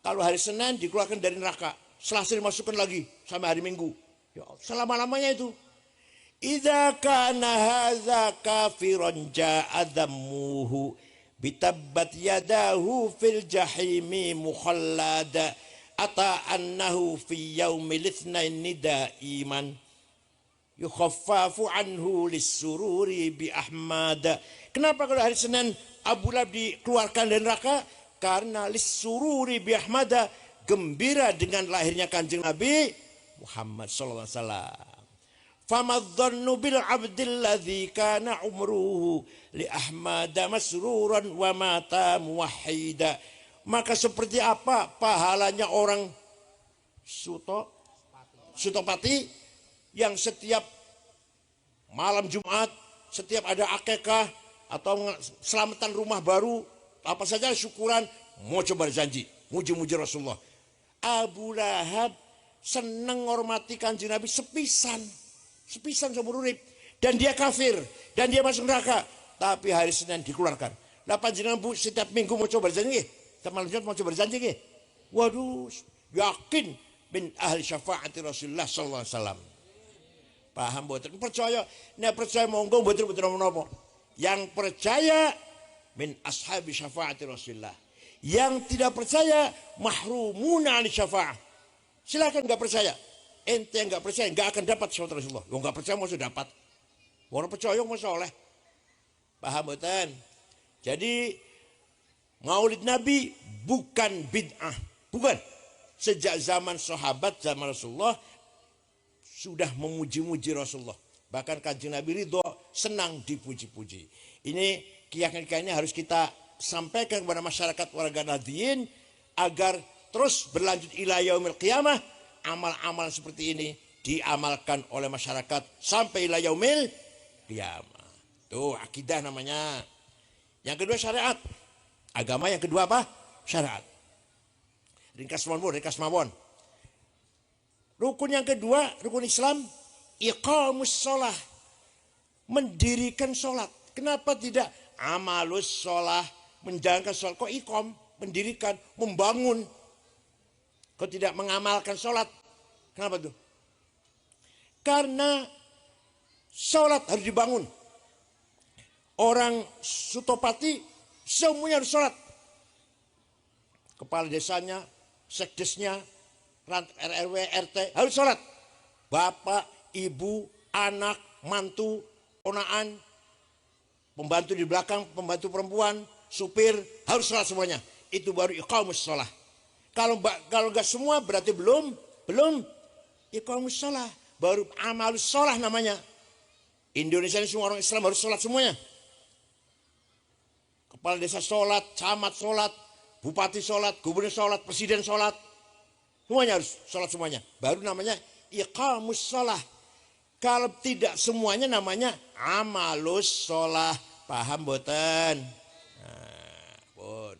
kalau hari Senin dikeluarkan dari neraka. Selasa dimasukkan lagi sampai hari Minggu. Ya, selama-lamanya itu. Idza kana hadza kafiran ja'a dhammuhu bitabbat yadahu fil jahimi mukhallada ata annahu fi yaumil itsnain nidaiman yukhaffafu anhu lissururi bi ahmad. Kenapa kalau hari Senin Abu Lahab dikeluarkan dari neraka? Karena lissururi bi ahmad, gembira dengan lahirnya Kanjeng Nabi Muhammad sallallahu alaihi wasallam. Famadzannu bil abdil ladzi kana umruhu li ahmada masruran wa mata muwahhida. Maka seperti apa pahalanya orang Sutopati yang setiap malam Jumat, setiap ada akekah atau selamatan rumah baru, apa saja syukuran, mau coba janji, muji-muji Rasulullah. Abu Lahab seneng hormati Kanjeng Nabi sepisan seumur urip, dan dia kafir dan dia masuk neraka, tapi hari Senin dikeluarkan. Lah panjenengan Bu setiap minggu mau coba berjanji nggih? Setiap malam Jumat mau coba berjanji nggih? Waduh, yakin min ahli syafaati Rasulullah sallallahu alaihi wasallam. Paham boten? Percaya, nek percaya monggo boten menapa. Yang percaya min ashabi syafaati Rasulullah. Yang tidak percaya mahrumuna an syafaah. Silakan enggak percaya. Ente yang enggak percaya enggak akan dapat syafaat Rasulullah. Yang enggak percaya maksud dapat. Orang percaya mau soleh. Paham boten? Jadi Maulid Nabi bukan bid'ah, bukan. Sejak zaman sahabat, zaman Rasulullah sudah memuji-muji Rasulullah. Bahkan Kanjeng Nabi ridho, senang dipuji-puji. Ini keyakinan ini harus kita sampaikan kepada masyarakat warga Nahdliyin agar terus berlanjut ila yaumil qiyamah. Amal-amal seperti ini diamalkan oleh masyarakat sampai ila yaumil qiyamah. Tuh akidah namanya. Yang kedua syariat. Agama yang kedua apa? Syariat. Ringkas mawon. Rukun yang kedua, rukun Islam, iqamus sholah. Mendirikan sholat. Kenapa tidak amalus sholah, menjalankan sholat? Kok iqam, mendirikan, membangun. Kok tidak mengamalkan sholat? Kenapa tuh? Karena sholat harus dibangun. Orang Sutopati semuanya harus sholat. Kepala desanya, sekdesnya, RW, RT harus sholat. Bapak, ibu, anak, mantu, ponaan, pembantu di belakang, pembantu perempuan, supir harus sholat semuanya. Itu baru iqamus sholah. Kalau enggak semua berarti belum iqamus sholah. Baru amalus sholah namanya. Indonesia ini semua orang Islam harus sholat semuanya. Kepala desa sholat, camat sholat, bupati sholat, gubernur sholat, presiden sholat. Semuanya harus sholat semuanya. Baru namanya iqamus sholah. Kalau tidak semuanya namanya amalus sholah. Paham boten? Nah, pun.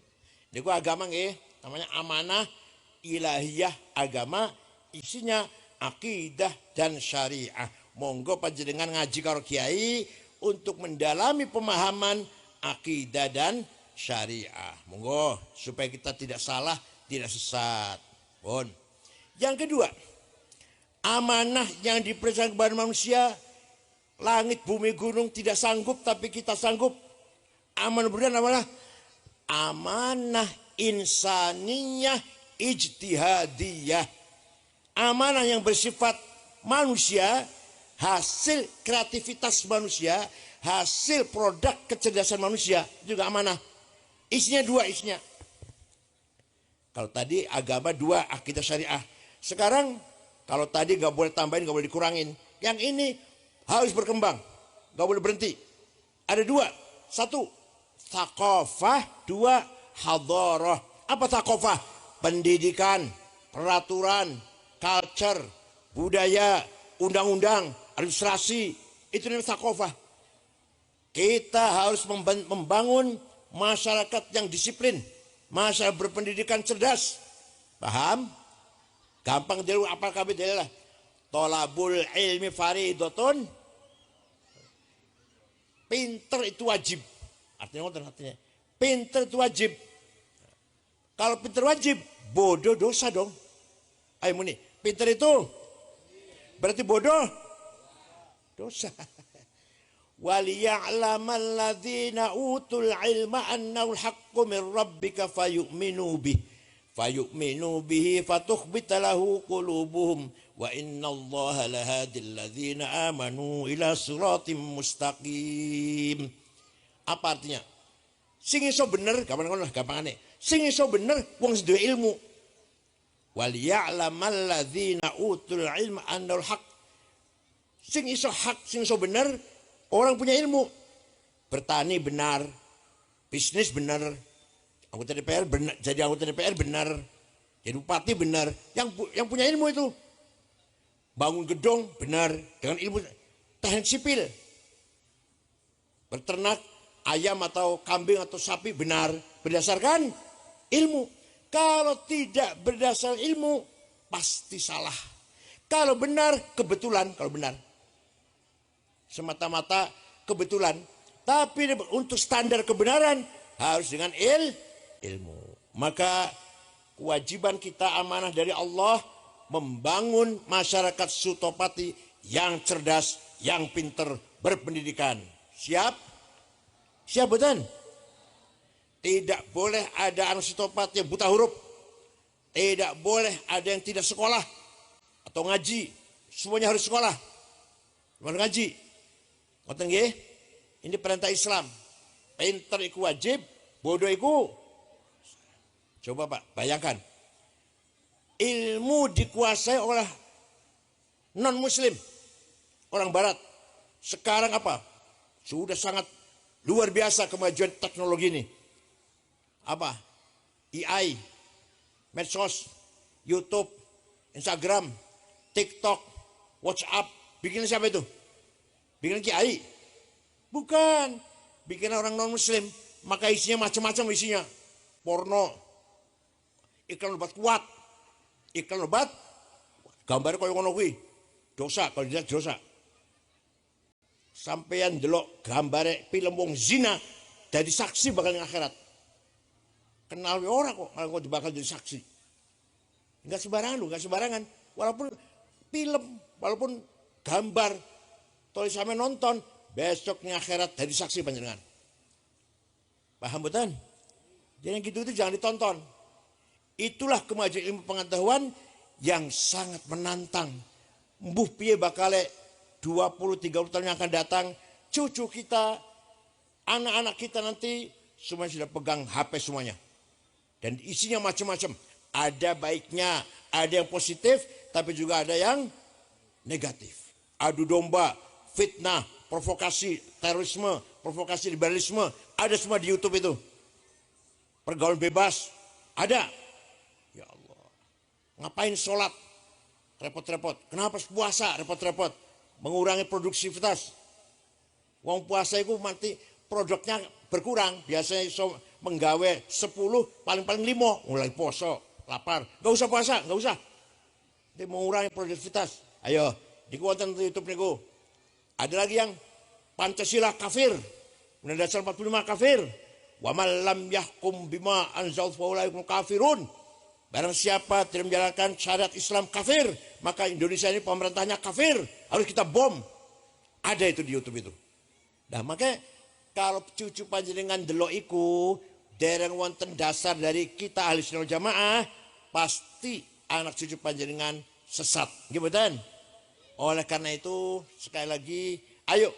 Ini agama nggih, namanya amanah ilahiyah agama, isinya akidah dan syariah. Monggo panjenengan ngaji karo kiai untuk mendalami pemahaman akidah dan syariah. Monggo supaya kita tidak salah, tidak sesat. Pun. Yang kedua, amanah yang dipercayakan kepada manusia, langit, bumi, gunung tidak sanggup tapi kita sanggup. Amanah berikan amanah insaniyah ijtihadiyah. Amanah yang bersifat manusia, hasil kreativitas manusia, hasil produk kecerdasan manusia, juga amanah. Isinya dua, isinya. Kalau tadi agama dua, akidah syariah. Sekarang kalau tadi nggak boleh tambahin, nggak boleh dikurangin. Yang ini harus berkembang, nggak boleh berhenti. Ada dua, satu thaqafah, dua hadharah. Apa thaqafah? Pendidikan, peraturan, culture, budaya, undang-undang, administrasi. Itu namanya thaqafah. Kita harus membangun masyarakat yang disiplin, masyarakat berpendidikan cerdas. Paham? Gampang dulu apa kabeh lah. Tolabul ilmi faridatun. Pinter itu wajib. Artinya pinter itu wajib. Kalau pinter wajib, bodoh dosa dong. Ayo muni, pinter itu berarti bodoh dosa. Waliya'lamal ladzina utul ilma annahu al-haqqu min rabbika fayu'minu bihi fatukhbita lahu qulubuhum wa innallaha lahadil ladzina amanu ila siratim mustaqim. Apa artinya? Sing iso bener, gampangane. Sing iso bener wong sing duwe ilmu. Waliya'lamal ladzina utul ilma annahu al-haqq. Sing iso hak, sing iso bener orang punya ilmu. Bertani benar, bisnis benar, anggota DPR benar, jadi anggota DPR benar, jadi bupati benar. Yang punya ilmu itu bangun gedung benar dengan ilmu teknik sipil. Berternak ayam atau kambing atau sapi benar berdasarkan ilmu. Kalau tidak berdasar ilmu pasti salah. Kalau benar kebetulan, kalau benar semata-mata kebetulan. Tapi untuk standar kebenaran harus dengan ilmu. Maka kewajiban kita amanah dari Allah membangun masyarakat Sutopati yang cerdas, yang pinter, berpendidikan. Siap? Siap betul? Tidak boleh ada anak Sutopati yang buta huruf. Tidak boleh ada yang tidak sekolah atau ngaji. Semuanya harus sekolah. Harus ngaji. Ngoten nggih? Ini perintah Islam. Pinter iku wajib, bodoh iku. Coba Pak, bayangkan. Ilmu dikuasai oleh non-muslim, orang barat. Sekarang apa? Sudah sangat luar biasa kemajuan teknologi ini. Apa? AI, medsos, YouTube, Instagram, TikTok, WhatsApp. Bikin siapa itu? Bikin kiai? Bukan. Bikin orang non-muslim. Maka isinya macam-macam isinya. Porno. Iklan obat kuat. Iklan obat. Gambarnya kaya ngono kuwi. Dosa. Kalau tidak dosa. Sampeyan delok gambare film wong zina. Jadi saksi bakal ning akhirat. Kenal orang kok. Kalau bakal jadi saksi. Enggak sembarangan loh. Enggak sembarangan. Walaupun film. Walaupun gambar. Tulisannya nonton. Besoknya akhirat dari saksi panjenengan. Paham betul? Jadi yang gitu itu jangan ditonton. Itulah kemajuan ilmu pengetahuan yang sangat menantang. Mbuh piye bakale 20-30 tahun yang akan datang. Cucu kita, anak-anak kita nanti semuanya sudah pegang HP semuanya. Dan isinya macam-macam. Ada baiknya, ada yang positif, tapi juga ada yang negatif. Adu domba, fitnah, provokasi, terorisme, provokasi liberalisme, ada semua di YouTube itu. Pergaulan bebas, ada. Ya Allah, ngapain sholat? Repot-repot. Kenapa puasa? Repot-repot. Mengurangi produktivitas. Wong puasa itu nanti produknya berkurang. Biasanya menggawe 10, paling-paling 5. Mulai poso, lapar. Gak usah puasa, gak usah. Nanti mengurangi produktivitas. Ayo, di konten YouTube niku. Ada lagi yang Pancasila kafir. Undang-Undang 45 kafir. Wa man lam yahkum bima anzal fa ulaikum kafirun. Barang siapa tidak menjalankan syariat Islam kafir, maka Indonesia ini pemerintahnya kafir. Harus kita bom. Ada itu di YouTube itu. Nah, makanya kalau cucu panjenengan delok iku dereng wonten dasar dari kita ahli sunnah jamaah, pasti anak cucu panjenengan sesat. Nggih mboten? Oleh karena itu sekali lagi, ayo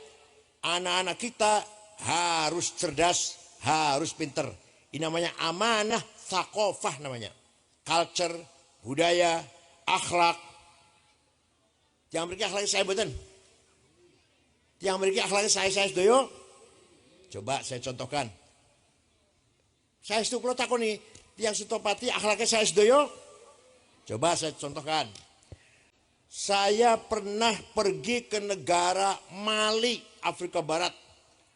anak-anak kita harus cerdas, harus pinter. Ini namanya amanah thaqafah namanya. Culture, budaya, akhlak. Yang memiliki akhlak saya betul. Yang memiliki akhlak saya sedoyo. Coba saya contohkan. Saya itu kalau takoni yang Sutopati akhlaknya saya sedoyo. Coba saya contohkan. Saya pernah pergi ke negara Mali, Afrika Barat.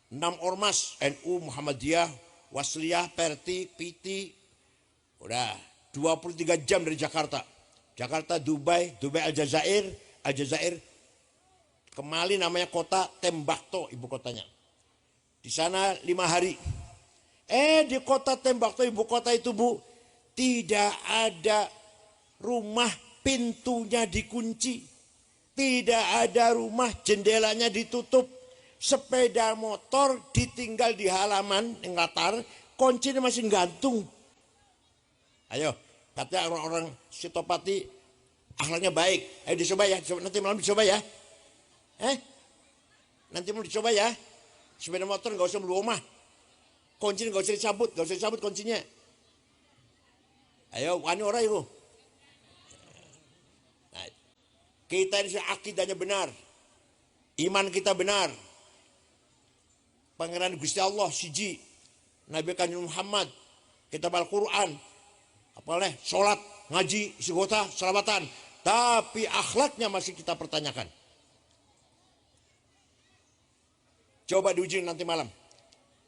6 ormas, NU, Muhammadiyah, Wasliyah, Perti, Piti. Udah 23 jam dari Jakarta. Jakarta, Dubai, Dubai Aljazair, Aljazair. Ke Mali namanya kota Tembakto, ibu kotanya. Di sana 5 hari. Di kota Tembakto, ibu kota itu Bu, tidak ada rumah pintunya dikunci. Tidak ada rumah jendelanya ditutup. Sepeda motor ditinggal di halaman yang latar, kuncinya masih gantung. Ayo, katanya orang-orang Sutopati akhlaknya baik. Ayo dicoba ya, nanti malam dicoba ya. Nanti mau dicoba ya. Sepeda motor nggak usah beli rumah. Kuncinya nggak usah dicabut, kuncinya. Ayo, wani orang itu. Nah, kita ini akidahnya benar. Iman kita benar. Pangeran Gusti Allah siji, Nabi Kanjeng Muhammad, kitab Al-Quran, apalagi sholat, ngaji, istighosah, selawatan, tapi akhlaknya masih kita pertanyakan. Coba diuji nanti malam.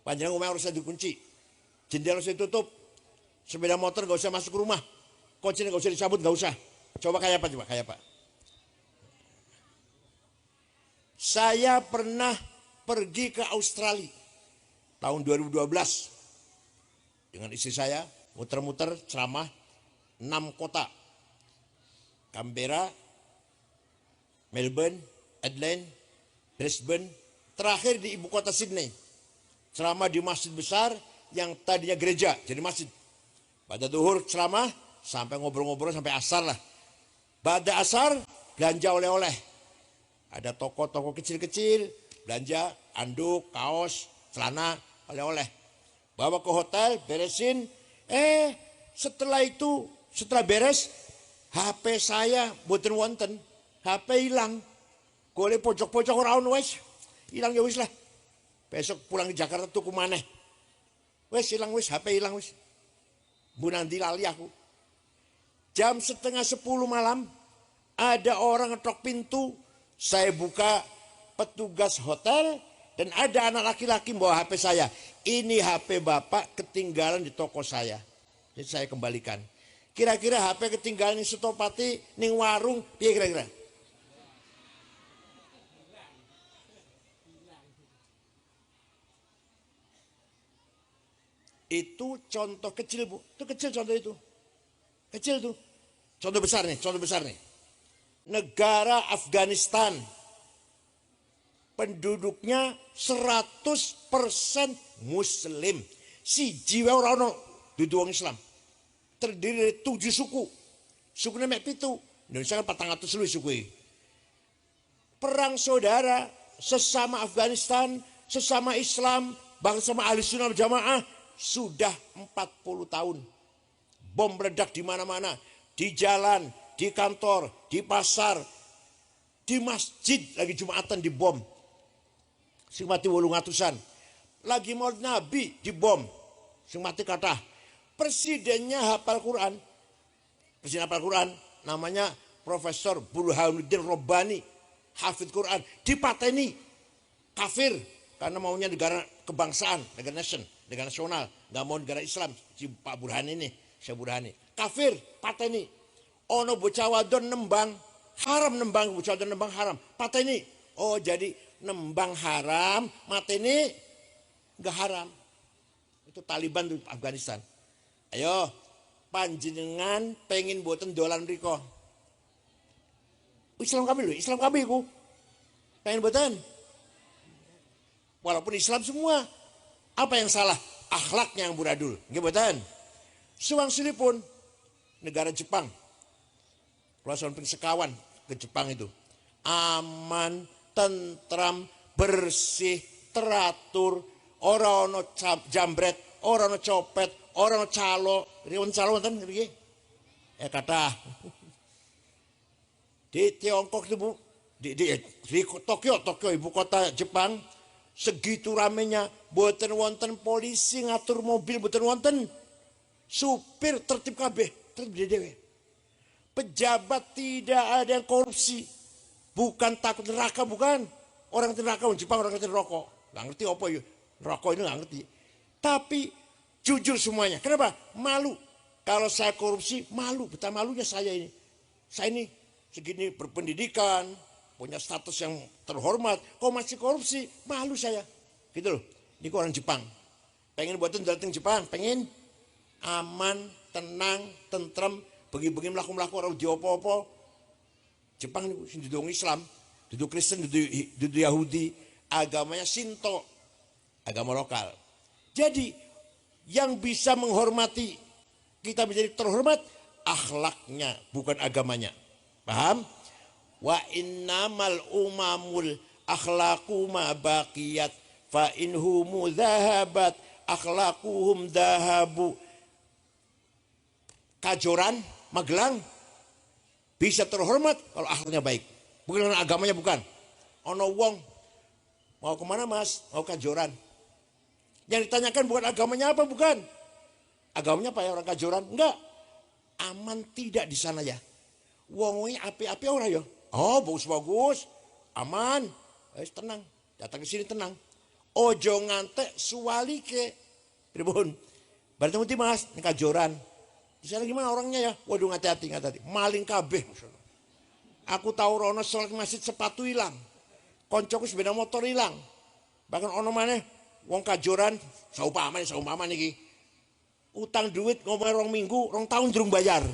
Panjang rumah harus dikunci, jendela harus ditutup, sepeda motor gak usah masuk ke rumah, kuncinya gak usah dicabut, gak usah. Coba kayak apa? Kayak apa? Saya pernah pergi ke Australia tahun 2012 dengan istri saya, muter-muter ceramah. 6 kota. Canberra, Melbourne, Adelaide, Brisbane, terakhir di ibu kota Sydney. Ceramah di masjid besar yang tadinya gereja, jadi masjid. Pada duhur ceramah, sampai ngobrol-ngobrol sampai asar lah. Pada asar, belanja oleh-oleh. Ada toko-toko kecil-kecil, belanja anduk, kaos, celana, oleh-oleh. Bawa ke hotel, beresin. Setelah itu, setelah beres, HP saya boten wonten. HP hilang. Golek pojok-pojok ora ono wis. Hilang ya wis lah. Besok pulang ke Jakarta tuku maneh. Wis hilang wis, HP hilang wis. Mbunang dilali aku. Jam 9:30 malam ada orang ngetok pintu. Saya buka, petugas hotel dan ada anak laki-laki bawa HP saya. Ini HP Bapak ketinggalan di toko saya. Jadi saya kembalikan. Kira-kira HP ketinggalan di Setopati ning warung piye kira-kira? Itu contoh kecil, Bu. Itu kecil contoh itu. Kecil tuh. Contoh besar nih, contoh besar nih. Negara Afghanistan. Penduduknya 100% Muslim. Siji wae ora ono dudu wong Islam. Terdiri dari 7 suku. Sukunya mek 7. Indonesia kan 400 luwih suku. Perang saudara sesama Afghanistan, sesama Islam, bahkan sama ahli sunnah jamaah sudah 40 tahun. Bom meledak di mana-mana, di jalan, di kantor, di pasar, di masjid lagi Jumatan dibom. Sing mati 800-an. Lagi maulid Nabi dibom. Sing mati kathah. Presidennya hafal Quran. Presiden hafal Quran namanya Profesor Burhanuddin Robbani, hafid Quran, dipateni kafir karena maunya negara kebangsaan, negara nation, negara nasional, nggak mau negara Islam. Si Pak Burhan ini, Syekh Burhani, kafir, pateni. Ono bocah wadon nembang, haram nembang, bocah wadon nembang haram, pateni. Oh jadi nembang haram, mateni nggak haram. Itu Taliban di Afghanistan. Ayo, panjenengan pengen buatan dolan riko. Islam kami loh, Islam kami ku. Pengen buatan. Walaupun Islam semua. Apa yang salah? Akhlaknya yang buradul. Nggih buatan. Suwang pun negara Jepang. Kalau sampai sekawan ke Jepang itu. Aman, tentram, bersih, teratur. Orang ono jambret, orang ono copet, orang ono calo. Riwan calo kan begini. Kata di Tiongkok itu Bu, di Tokyo ibu kota Jepang, segitu ramenya, boten wonten polisi ngatur mobil, boten wonten supir tertib kabeh, tertib dhewe. Pejabat tidak ada yang korupsi, bukan takut neraka, bukan orang neraka Jepang, orang ngerti rokok, nggak ngerti apa ya rokok ini nggak ngerti, tapi jujur semuanya. Kenapa? Malu. Kalau saya korupsi malu, betah malunya saya ini segini berpendidikan, punya status yang terhormat, kok masih korupsi, malu saya. Gitu loh. Ini orang Jepang. Pengen buatin datang Jepang, pengen aman, tenang, tentrem, bagi-bagi melaku-melaku orang diopo-opo. Jepang ini duduk Islam, duduk Kristen, duduk Yahudi, agamanya Shinto, agama lokal. Jadi yang bisa menghormati kita menjadi terhormat akhlaknya, bukan agamanya. Paham? Wa innamal umamul akhlaqu ma baqiyat fa inhumu dhahabat akhlaquhum dhahabu. Kajoran, Magelang bisa terhormat kalau akhlaknya baik. Bukan karena agamanya, bukan. Ono wong mau kemana Mas? Mau Kajoran. Yang ditanyakan bukan agamanya apa, bukan. Agamanya apa ya orang Kajoran? Enggak. Aman tidak di sana ya. Wong-wongnya api-api orang ya. Oh bagus-bagus, aman, tenang, datang ke sini tenang. Ojo ngantek suwali ke, pribun. Berarti Mas, ini Kajoran. Di sana gimana orangnya ya? Waduh hati-hati, maling kabeh. Aku tahu rono sholat masjid sepatu hilang, koncoku sepeda motor hilang. Bahkan ono mana, wong Kajoran, saumpama nih, utang duit ngomong 2 minggu, 2 tahun durung bayar.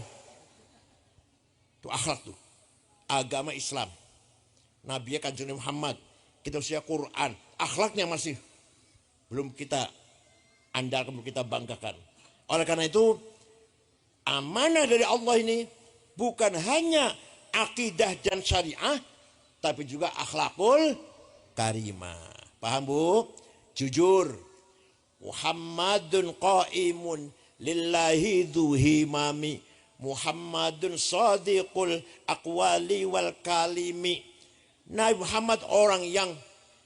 Itu akhlak tuh. Agama Islam. Nabi Kanjeng Muhammad. Kita usia Quran. Akhlaknya masih belum kita andalkan, belum kita banggakan. Oleh karena itu, amanah dari Allah ini bukan hanya akidah dan syariah, tapi juga akhlakul karimah. Paham Bu? Jujur. Muhammadun qaimun lillahi duhimami. Muhammadun sadiqul aqwali wal kalimi. Nabi Muhammad orang yang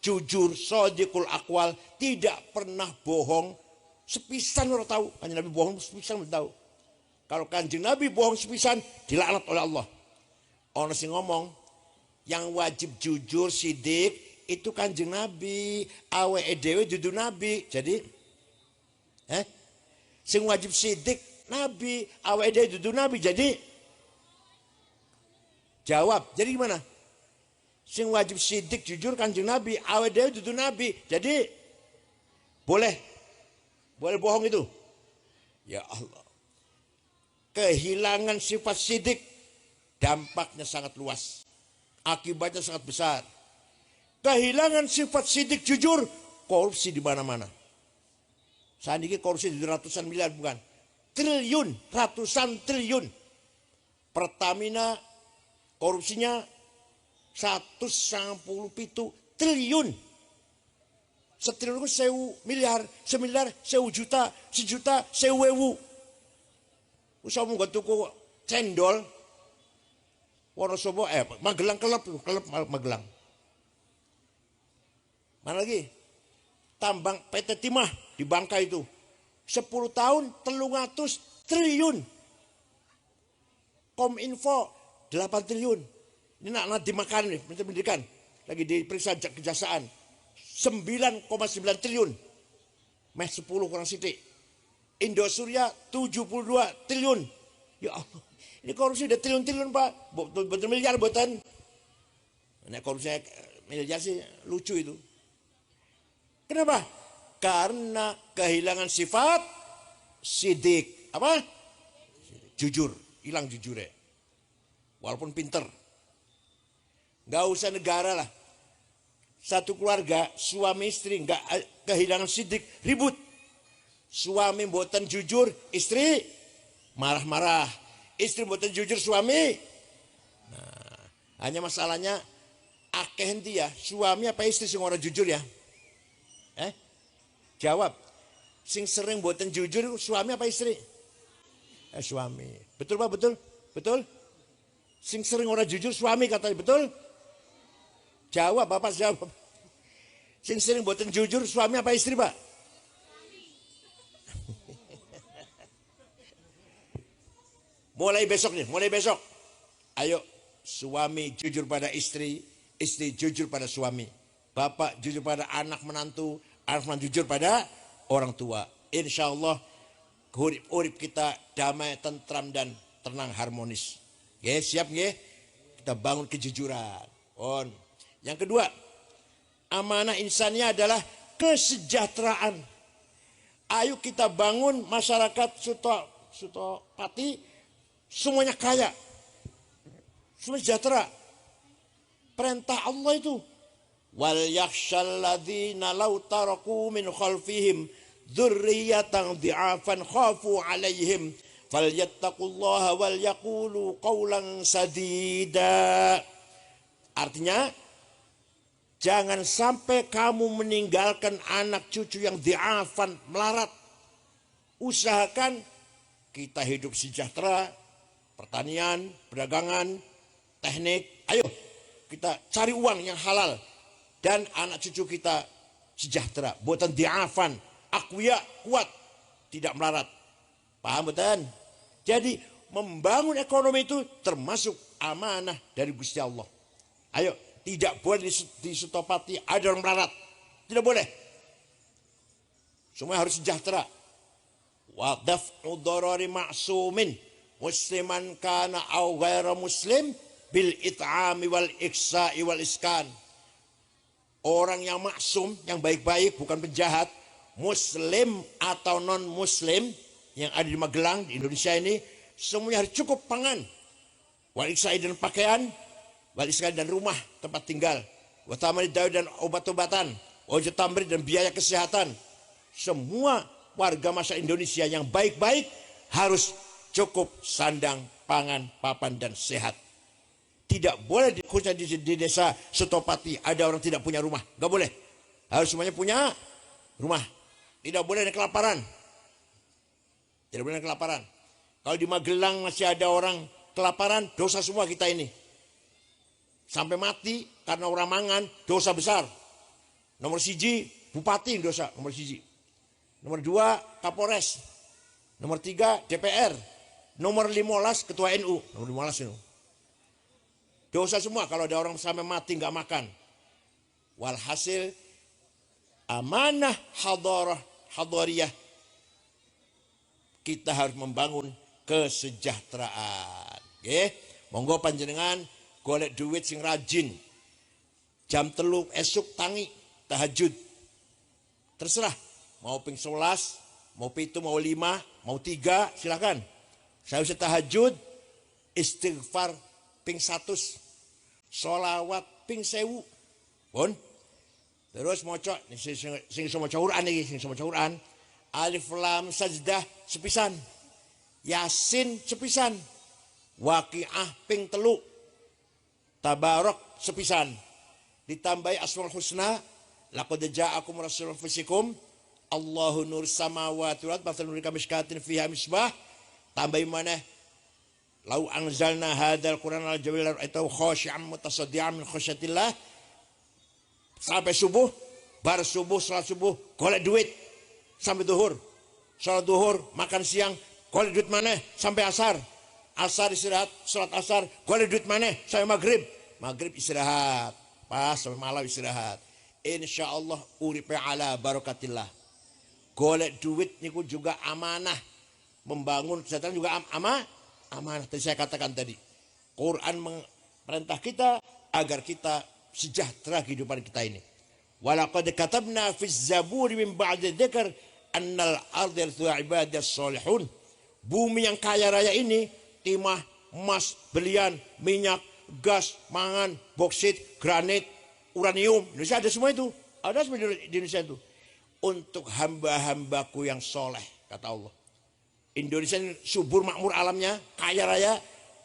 jujur, sadiqul aqwal, tidak pernah bohong. Sepisan orang tahu, Kanjeng Nabi bohong sepisan orang tahu. Kalau Kanjeng Nabi bohong sepisan, dilaknat oleh Allah. Orang sing ngomong yang wajib jujur sidik itu Kanjeng Nabi, awake dhewe dudu nabi. Jadi sing wajib sidik Nabi, awake dhewe dudu nabi. Jadi jawab. Jadi gimana? Sing wajib sidik jujur Kanjeng Nabi, awake dhewe dudu nabi. Jadi boleh bohong itu. Ya Allah. Kehilangan sifat sidik dampaknya sangat luas. Akibatnya sangat besar. Kehilangan sifat sidik jujur, korupsi di mana-mana. Saat ini korupsi di ratusan miliar, bukan triliun, ratusan triliun. Pertamina korupsinya 197 triliun. Setriliun itu 1.000 miliar, semiliar 1.000 juta, sejuta 1.000. Usah mau tuku cendol, Wonosobo, Magelang kelep Magelang. Mana lagi? Tambang PT Timah di Bangka itu 10 tahun 300 triliun. Kominfo 8 triliun. Ini nak dimakan nih, pendidikan. Lagi diperiksa kejaksaan. 9,9 triliun. Meh 10 kurang sidik. Indosuria 72 triliun. Ya Allah. Ini korupsi udah triliun-triliun Pak. Betul miliar buatan. Nah, korupsi miliar sih lucu itu. Kenapa? Karena kehilangan sifat sidik. Apa? Jujur. Hilang jujur ya. Walaupun pinter. Gak usah negara lah. Satu keluarga, suami istri gak kehilangan sidik, ribut. Suami mboten jujur, istri marah-marah. Istri mboten jujur, suami. Nah, hanya masalahnya akeh henti ya, suami apa istri sing ora jujur ya? Jawab. Sing sering mboten jujur suami apa istri? Suami. Betul Pak, betul? Betul? Sing sering ora jujur suami katanya, betul? Jawab, Bapak jawab. Sing sering mboten jujur suami apa istri Pak? Mulai besok nih, mulai besok. Ayo suami jujur pada istri, istri jujur pada suami. Bapak jujur pada anak menantu, anak menantu jujur pada orang tua. Insya Allah urip kita damai, tentram dan tenang, harmonis. Oke, siap nggih? Kita bangun kejujuran. Yang kedua, amanah insannya adalah kesejahteraan. Ayo kita bangun masyarakat Sutopati semuanya kaya, semua sejahtera. Perintah Allah itu. Wal yakhshal ladzina law taraku min khalfihim dzurriyyatan dhi'afan khafu 'alaihim falyattaqullaha wal yaqulu qawlan sadida. Artinya, jangan sampai kamu meninggalkan anak cucu yang dhi'afan, melarat. Usahakan kita hidup sejahtera. Pertanian, perdagangan, teknik. Ayo kita cari uang yang halal. Dan anak cucu kita sejahtera. Buatan di'afan, akwiya, kuat. Tidak melarat. Paham betul? Jadi membangun ekonomi itu termasuk amanah dari Gusti Allah. Ayo, tidak boleh di Sutopati ada orang melarat. Tidak boleh. Semua harus sejahtera. Wa daf'u dharari ma'sumin. Musliman kana au ghaira muslim bil it'ami wal iksa'i wal iskan. Orang yang maksum, yang baik-baik, bukan penjahat, muslim atau non muslim yang ada di Magelang, di Indonesia ini, semuanya harus cukup pangan wal iksai dan pakaian, wal iskal dan rumah tempat tinggal, wa tamrid dan obat-obatan, wa tamrid dan biaya kesehatan. Semua warga masyarakat Indonesia yang baik-baik harus cukup sandang, pangan, papan dan sehat. Tidak boleh khususnya di desa Setopati ada orang tidak punya rumah, nggak boleh. Harus semuanya punya rumah. Tidak boleh ada kelaparan. Tidak boleh ada kelaparan. Kalau di Magelang masih ada orang kelaparan, dosa semua kita ini. Sampai mati karena orang mangan, dosa besar. Nomor siji, bupati dosa, nomor siji. Nomor dua, Kapolres. Nomor tiga, DPR. Nomor 15, Ketua NU. Nomor 15 itu. Dosa semua kalau ada orang sampai mati nggak makan. Walhasil, amanah hadariyah. Kita harus membangun kesejahteraan. Oke, monggo panjenengan golek duit sing rajin. Jam 3 esuk tangi tahajud. Terserah mau ping 11, mau 7, mau 5, mau 3, silakan. Saya bisa tahajud, istighfar ping 100, sholawat ping 1000. Pun. Terus maca sing iso maca Quran iki, sing iso maca Quran. Alif Lam Sajdah sepisan. Yasin sepisan. Waqiah ping 3. Tabarok sepisan. Ditambahi Asmaul Husna, laqad ja'akum rasulun fisikum, Allahu nur samawati wal ardi, mathalun nuri kamishkatin fiha misbah. Tambahi maneh, lau anzalna hadzal Qur'ana ala jabalin ra'aitahu khashi'an mutasaddian min khasyatillah. Sampai subuh, bar subuh, salat subuh, golek duit sampai duhur. Salat duhur, makan siang, golek duit maneh sampai asar. Asar istirahat, salat asar, golek duit maneh sampai maghrib. Maghrib istirahat, pas sampai malam istirahat. Insyaallah uripe ala barakatillah. Golek duit niku juga amanah. Membangun kesejahteraan juga amanah. Tadi saya katakan tadi. Quran memerintah kita agar kita sejahtera kehidupan kita ini. Walaqad katabna fiz zaburi min ba'di dzikr annal arda yarithuha ibadiyas shalihun. Bumi yang kaya raya ini timah, emas, berlian, minyak, gas, mangan, boksit, granit, uranium. Indonesia ada semua itu. Ada semua di Indonesia itu. Untuk hamba-hambaku yang soleh, kata Allah. Indonesia ini subur makmur alamnya, kaya raya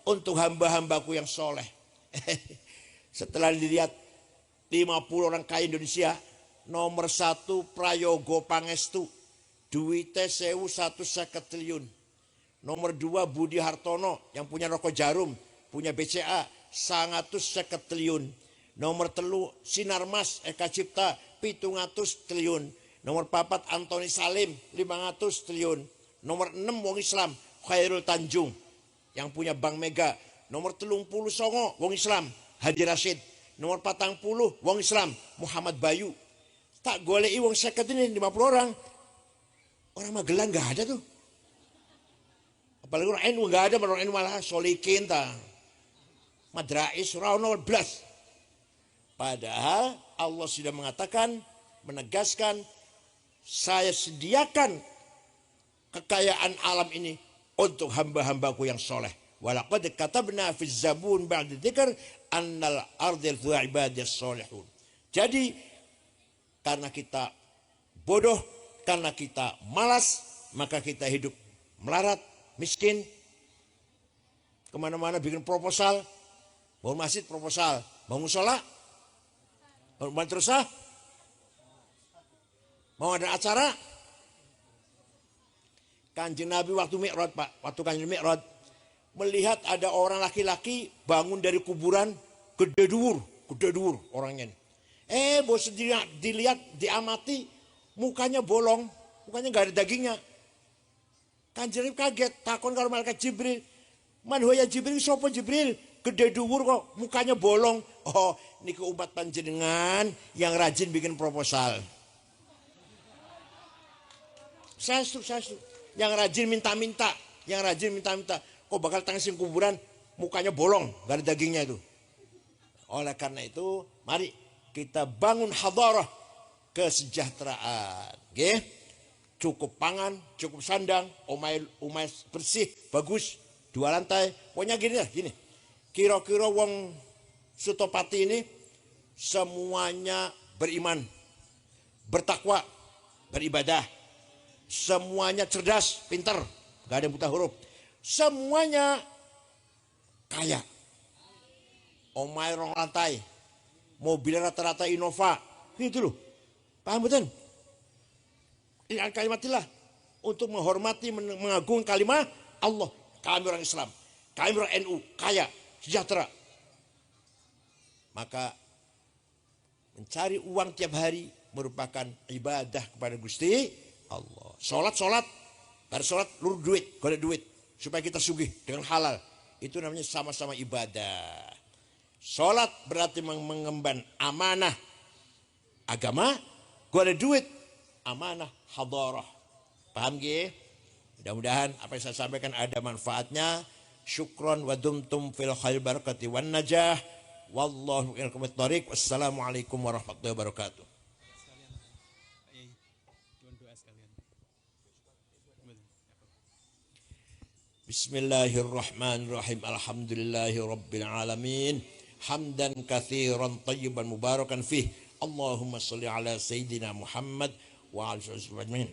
untuk hamba-hambaku yang soleh. Setelah dilihat 50 orang kaya Indonesia, nomor 1 Prayogo Pangestu, duitnya 1.150 triliun. Nomor 2 Budi Hartono yang punya rokok jarum, punya BCA 150 triliun. Nomor 3 Sinarmas Eka Cipta 700 triliun. Nomor 4 Antoni Salim 500 triliun. Nomor 6 wong Islam Khairul Tanjung yang punya Bank Mega. Nomor 30 songo wong Islam Haji Rashid. Nomor 40 wong Islam Muhammad Bayu. Tak golei wong 50 ini 50 orang. Orang Magelang enggak ada tuh. Apalagi orang NU enggak ada, orang NU malah solikin ta. Madrais Rauno blas. Padahal Allah sudah mengatakan, menegaskan, saya sediakan kekayaan alam ini untuk hamba-hambaku yang soleh. Walaqad katabna fiz zabur ba'da dzikr annal arda yarithuha ibadiyas shalihun. Jadi karena kita bodoh, karena kita malas, maka kita hidup melarat, miskin. Kemana-mana bikin proposal, bangun masjid proposal, bangun sholat, bangun madrasah, mau ada acara. Kanjeng Nabi waktu Mi'raj, Pak, waktu Kanjeng Mi'raj melihat ada orang laki-laki bangun dari kuburan gede dhuwur orangnya. Bos dilihat, diamati, mukanya bolong, mukanya nggak ada dagingnya. Kanjeng Nabi kaget, takon karo malaikat Jibril, "Man huwa ya Jibril, sapa Jibril? Gede dhuwur kok, mukanya bolong." "Oh, niku umat panjenengan yang rajin bikin proposal." Saya yang rajin minta-minta, kok bakal tangisin kuburan, mukanya bolong, gak ada dagingnya itu. Oleh karena itu, mari kita bangun hadarah kesejahteraan. Okay? Cukup pangan, cukup sandang, umay bersih, bagus, 2 lantai. Pokoknya gini. Kira-kira wong Sutopati ini semuanya beriman, bertakwa, beribadah. Semuanya cerdas, pintar, gak ada yang buta huruf. Semuanya kaya. Omai rong lantai, mobil rata-rata Innova, gitu loh. Paham betul? Ini kalimatillah untuk menghormati, mengagungkan kalimat Allah. Kami orang Islam, kami orang NU, kaya, sejahtera. Maka mencari uang tiap hari merupakan ibadah kepada Gusti Allah. Sholat, pada sholat lur duit, gak ada duit supaya kita sugih dengan halal. Itu namanya sama-sama ibadah. Sholat berarti mengemban amanah agama, gak ada duit, amanah hadarah. Paham gak? Mudah-mudahan apa yang saya sampaikan ada manfaatnya. Syukron wa dumtum fil khair barakati wan najah. Wallahu ilaikum at-tariq. Wassalamualaikum warahmatullahi wabarakatuh. Bismillahirrahmanirrahim. Alhamdulillahi rabbil alamin. Hamdan katsiran tayyiban mubarakan fih. Allahumma shalli ala sayyidina Muhammad wa ala alihi.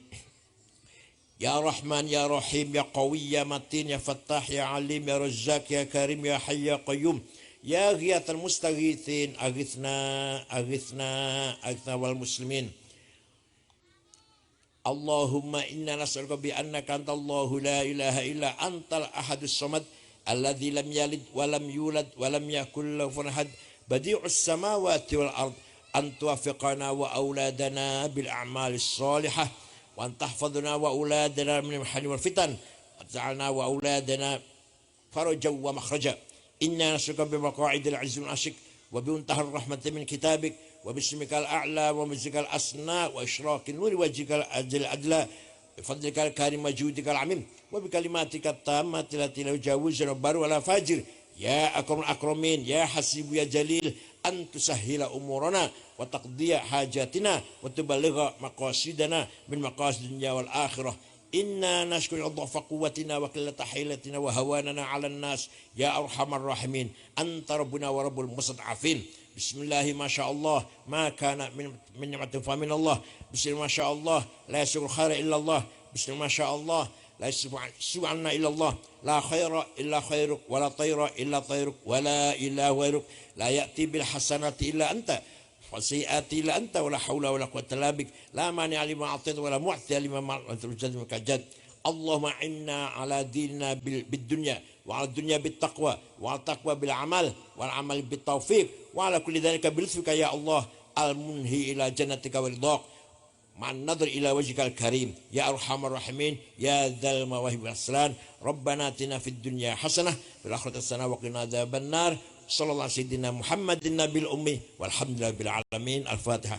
Ya Rahman ya Rahim ya Qawi ya Matin ya Fattah ya Alim ya Razzaq ya Karim ya Hayy ya Qayyum. Ya ghiyatal mustaghithin aghithna wal muslimin. Allahumma inna nas'aluka bi annaka antallahu la ilaha illa antal ahadus samad alladzi lam yalid wa lam yulad wa lam yakul lahu kufuwan ahad badi'us samawati wal ard an tuwaffiqana wa auladana bil a'malis salihah wa an tahfadhna wa auladana min al-mahani wal fitan wa taj'alna wa auladana farajan wa makhraja. Inna nas'aluka bi maqa'idil 'azzi wal 'ashik wa bi muntahar rahmatin min kitabik wa bismikal a'la wa mizikal asna wa isyraqin nuri wajhikal adla bi fadlikal karim wa judikal amim wa bi kalimatika tammati lati la yujawizuna baru wala fajir ya akramul akramin ya hasibu ya jalil an tusahhila umurana wa taqdiya hajatina wa tuballigha maqasidana min maqasid dunya wal akhirah. Inna nashkuru dhafa quwwatina wa qillata hilatina wa hawanana 'alan nas ya arhamar rahimin anta rabbuna wa rabbul mustad'afin. Bismillahi masyaallah ma kana min ni'matin fa min Allah. Bismillah masyaallah la yasur khaira illa Allah. Bismillah masyaallah la yasub'anna illa Allah. La khaira illa khairuk wa la tayra illa tayruk wa la ilaha ghairuk la ya'ti bil hasanati illa anta. Wasi'ati la anta wala haula wala quwwata illa bik la mani'a lima a'tayta wala mu'ti lima man'ata kajad. Allahumma inna ala dinina bid dunya wa ala dunya bit taqwa wa ala taqwa bil amal wal amal bit taufiq wa ala kulli dhalika bil lutfika ya Allah al munhi ila jannatika wa ridaq ma'an nadhr ila wajhikal karim ya arhamar rahimin ya dzal mawahib wal aslan. Rabbana atina fid dunya hasanah fil akhirati hasanah wa qina adzaban nar. Sallallahu alaihi wasallam Muhammadin nabil ummi walhamdulillahi bil alamin. Al-Fatihah.